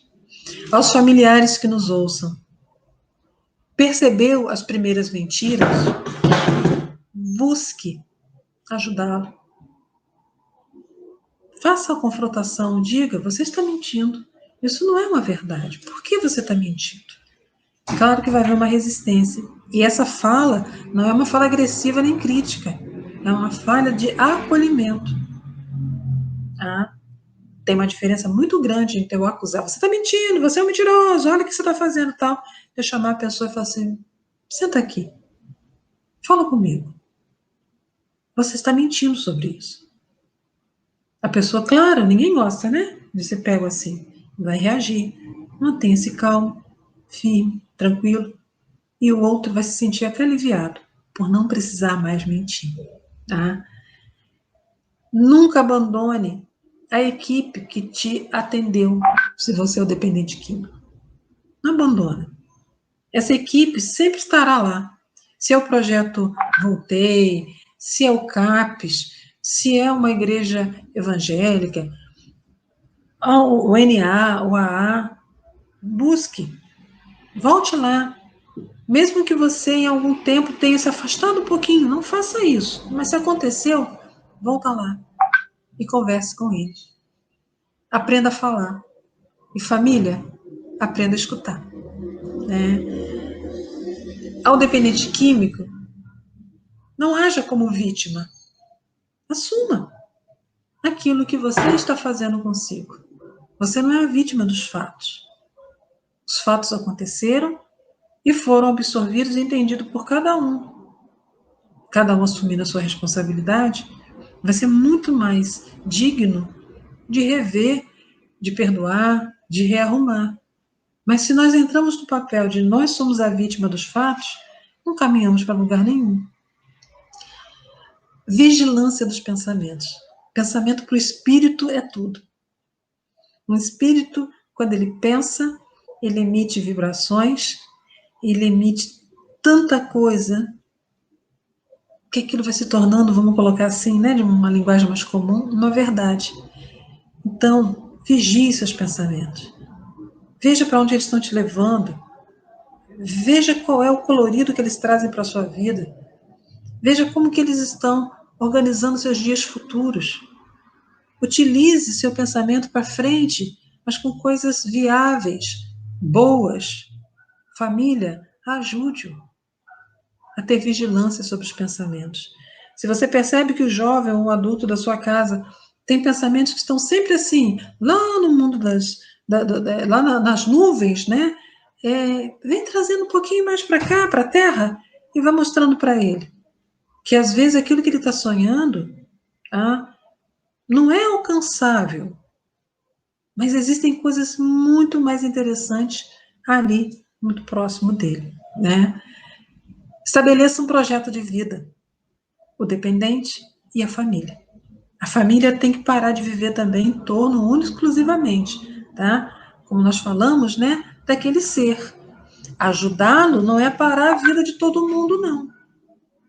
Aos familiares que nos ouçam, percebeu as primeiras mentiras? Busque ajudá-lo. Faça a confrontação, diga, você está mentindo. Isso não é uma verdade. Por que você está mentindo? Claro que vai haver uma resistência. E essa fala não é uma fala agressiva nem crítica. É uma fala de acolhimento. Tá? Tem uma diferença muito grande entre eu acusar. Você está mentindo, você é um mentiroso, olha o que você está fazendo e tal. Eu chamar a pessoa e falar assim, senta aqui. Fala comigo. Você está mentindo sobre isso. A pessoa, claro, ninguém gosta, né? De ser pego assim. Vai reagir. Mantenha-se calmo, firme, tranquilo. E o outro vai se sentir até aliviado por não precisar mais mentir, tá? Nunca abandone a equipe que te atendeu, se você é o dependente químico. Não abandona. Essa equipe sempre estará lá. Se é o projeto Voltei, se é o CAPES, se é uma igreja evangélica, o NA, o AA, busque, volte lá. Mesmo que você em algum tempo tenha se afastado um pouquinho, não faça isso. Mas se aconteceu, volta lá e converse com eles. Aprenda a falar. E família, aprenda a escutar. Né? Ao dependente químico, não haja como vítima. Assuma aquilo que você está fazendo consigo. Você não é a vítima dos fatos. Os fatos aconteceram e foram absorvidos e entendidos por cada um. Cada um assumindo a sua responsabilidade, vai ser muito mais digno de rever, de perdoar, de rearrumar. Mas se nós entramos no papel de nós somos a vítima dos fatos, não caminhamos para lugar nenhum. Vigilância dos pensamentos. Pensamento para o espírito é tudo. Um espírito, quando ele pensa, ele emite vibrações, ele emite tanta coisa que aquilo vai se tornando, vamos colocar assim, né, de uma linguagem mais comum, uma verdade. Então, vigie seus pensamentos. Veja para onde eles estão te levando. Veja qual é o colorido que eles trazem para a sua vida. Veja como que eles estão organizando seus dias futuros. Utilize seu pensamento para frente, mas com coisas viáveis, boas. Família, ajude-o a ter vigilância sobre os pensamentos. Se você percebe que o jovem ou o adulto da sua casa tem pensamentos que estão sempre assim, lá no mundo lá nas nuvens, né? Vem trazendo um pouquinho mais para cá, para a terra, e vai mostrando para ele que às vezes aquilo que ele está sonhando não é alcançável, mas existem coisas muito mais interessantes ali, muito próximo dele, né? Estabeleça um projeto de vida, o dependente e a família. A família tem que parar de viver também em torno, único exclusivamente, tá? Como nós falamos, né? Daquele ser. Ajudá-lo não é parar a vida de todo mundo, não.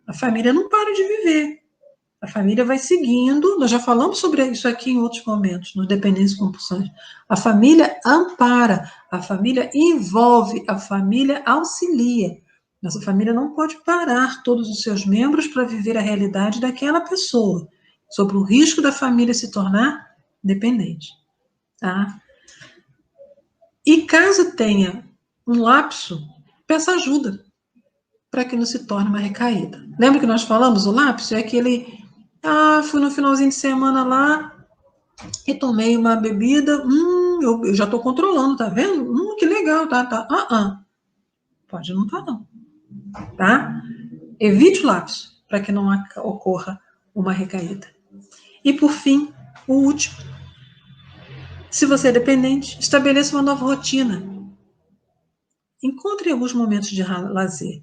A família não para de viver. A família vai seguindo, nós já falamos sobre isso aqui em outros momentos, nos Dependências e Compulsões. A família ampara, a família envolve, a família auxilia. Nossa família não pode parar todos os seus membros para viver a realidade daquela pessoa, sobre o risco da família se tornar dependente. Tá? E caso tenha um lapso, peça ajuda para que não se torne uma recaída. Lembra que nós falamos? O lapso é aquele... fui no finalzinho de semana lá e tomei uma bebida. Eu já estou controlando, tá vendo? Que legal, tá. Pode não estar, não. Tá? Evite o lapso para que não ocorra uma recaída. E, por fim, o último. Se você é dependente, estabeleça uma nova rotina. Encontre alguns momentos de lazer.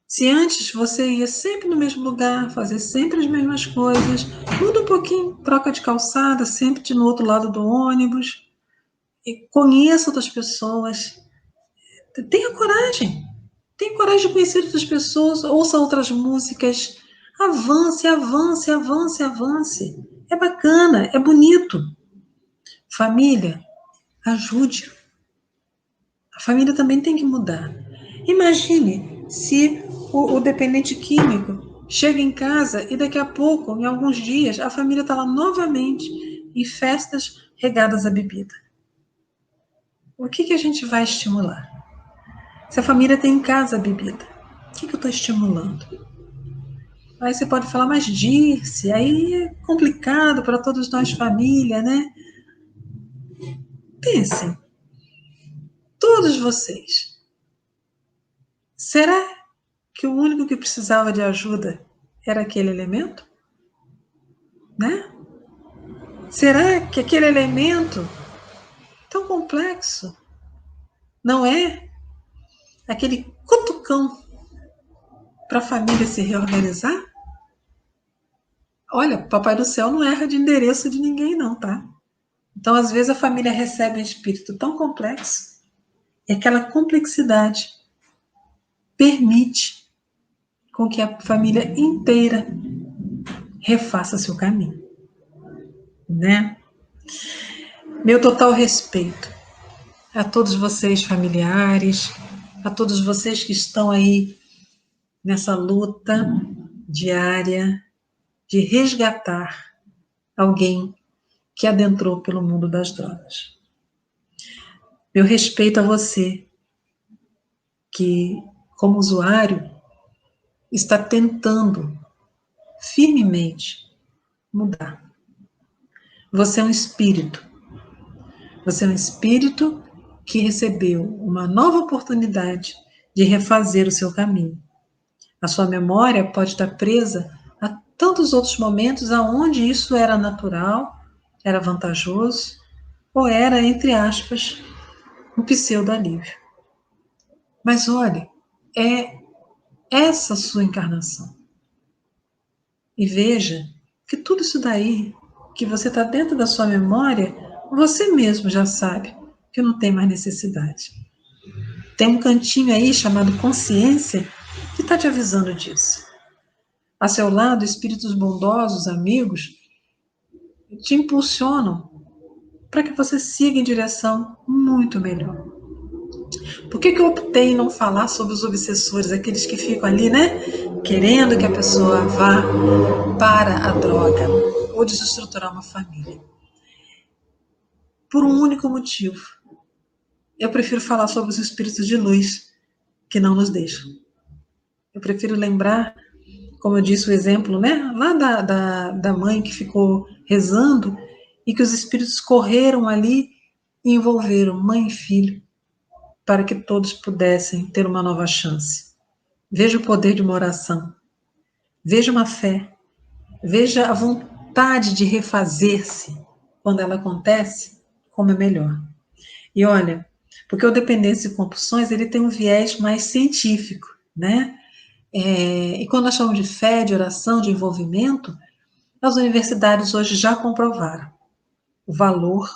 Se antes você ia sempre no mesmo lugar, fazer sempre as mesmas coisas, muda um pouquinho, troca de calçada, sempre no outro lado do ônibus, e conheça outras pessoas. Tenha coragem de conhecer outras pessoas, ouça outras músicas, avance. É bacana, é bonito. Família, ajude. A família também tem que mudar. Imagine se o dependente químico chega em casa e daqui a pouco, em alguns dias, a família está lá novamente em festas regadas à bebida. O que a gente vai estimular? Se a família tem em casa a bebida, o que eu estou estimulando? Aí você pode falar, mas Dirce, aí é complicado para todos nós família, né? Pensem, todos vocês. Será que o único que precisava de ajuda era aquele elemento? Né? Será que aquele elemento tão complexo não é aquele cutucão para a família se reorganizar? Olha, Papai do Céu não erra de endereço de ninguém não, tá? Então, às vezes, a família recebe um espírito tão complexo e aquela complexidade permite com que a família inteira refaça seu caminho, né? Meu total respeito a todos vocês familiares, a todos vocês que estão aí nessa luta diária de resgatar alguém que adentrou pelo mundo das drogas. Meu respeito a você que, como usuário, está tentando firmemente mudar. Você é um espírito. Você é um espírito que recebeu uma nova oportunidade de refazer o seu caminho. A sua memória pode estar presa a tantos outros momentos aonde isso era natural, era vantajoso, ou era, entre aspas, um pseudo-alívio. Mas olhe, é essa sua encarnação. E veja que tudo isso daí, que você está dentro da sua memória, você mesmo já sabe que não tem mais necessidade. Tem um cantinho aí chamado consciência que está te avisando disso. A seu lado, espíritos bondosos, amigos, te impulsionam para que você siga em direção muito melhor. Por que eu optei em não falar sobre os obsessores, aqueles que ficam ali, né, querendo que a pessoa vá para a droga ou desestruturar uma família? Por um único motivo. Eu prefiro falar sobre os espíritos de luz que não nos deixam. Eu prefiro lembrar, como eu disse o exemplo, né, lá da mãe que ficou rezando e que os espíritos correram ali e envolveram mãe e filho para que todos pudessem ter uma nova chance. Veja o poder de uma oração. Veja uma fé. Veja a vontade de refazer-se quando ela acontece, como é melhor. E olha, porque o dependência e compulsões, ele tem um viés mais científico, né? E quando nós chamamos de fé, de oração, de envolvimento, as universidades hoje já comprovaram o valor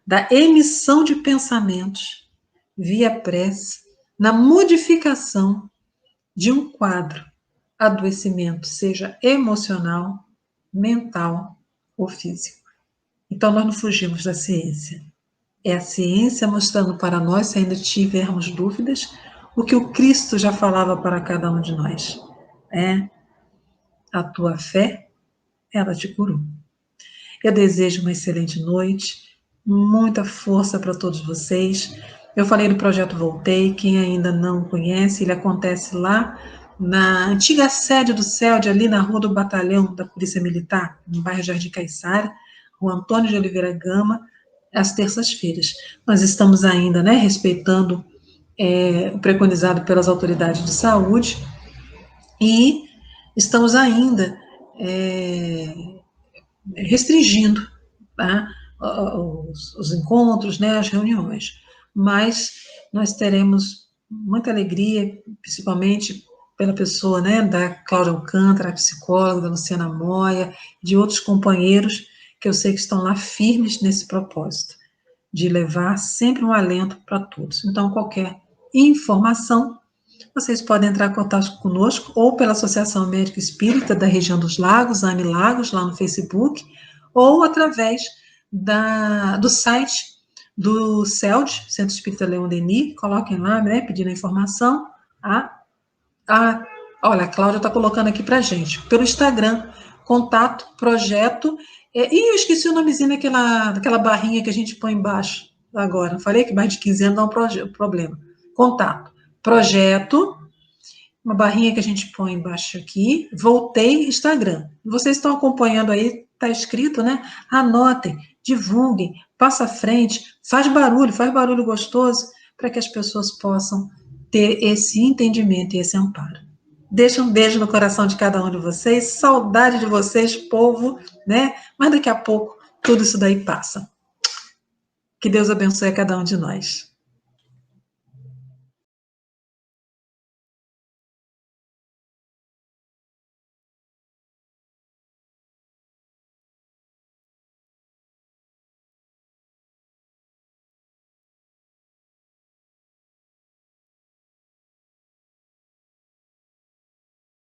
da emissão de pensamentos via prece na modificação de um quadro, adoecimento, seja emocional, mental ou físico. Então, nós não fugimos da ciência. É a ciência mostrando para nós, se ainda tivermos dúvidas, o que o Cristo já falava para cada um de nós. A tua fé, ela te curou. Eu desejo uma excelente noite, muita força para todos vocês. Eu falei do Projeto Voltei, quem ainda não conhece, ele acontece lá na antiga sede do CELD, ali na Rua do Batalhão da Polícia Militar, no bairro Jardim Caiçara, Rua Antônio de Oliveira Gama, às terças-feiras. Nós estamos ainda, né, respeitando o preconizado pelas autoridades de saúde e estamos ainda restringindo, tá, os encontros, né, as reuniões. Mas nós teremos muita alegria, principalmente pela pessoa, né, da Cláudia Alcântara, a psicóloga, da Luciana Moya, de outros companheiros que eu sei que estão lá firmes nesse propósito, de levar sempre um alento para todos. Então, qualquer informação, vocês podem entrar em contato conosco ou pela Associação Médica Espírita da região dos Lagos, AME Lagos, lá no Facebook, ou através do site do CELD, Centro Espírita Leon Denis, coloquem lá, né, pedindo a informação. Olha, a Cláudia está colocando aqui para gente, pelo Instagram, contato, projeto, e eu esqueci o nomezinho daquela barrinha que a gente põe embaixo agora, falei que mais de 15 anos dá um problema. Contato, projeto, uma barrinha que a gente põe embaixo aqui, voltei, Instagram. Vocês estão acompanhando aí, está escrito, né? Anotem, divulguem, passa à frente, faz barulho gostoso, para que as pessoas possam ter esse entendimento e esse amparo. Deixa um beijo no coração de cada um de vocês, saudade de vocês, povo, né? Mas daqui a pouco tudo isso daí passa. Que Deus abençoe a cada um de nós.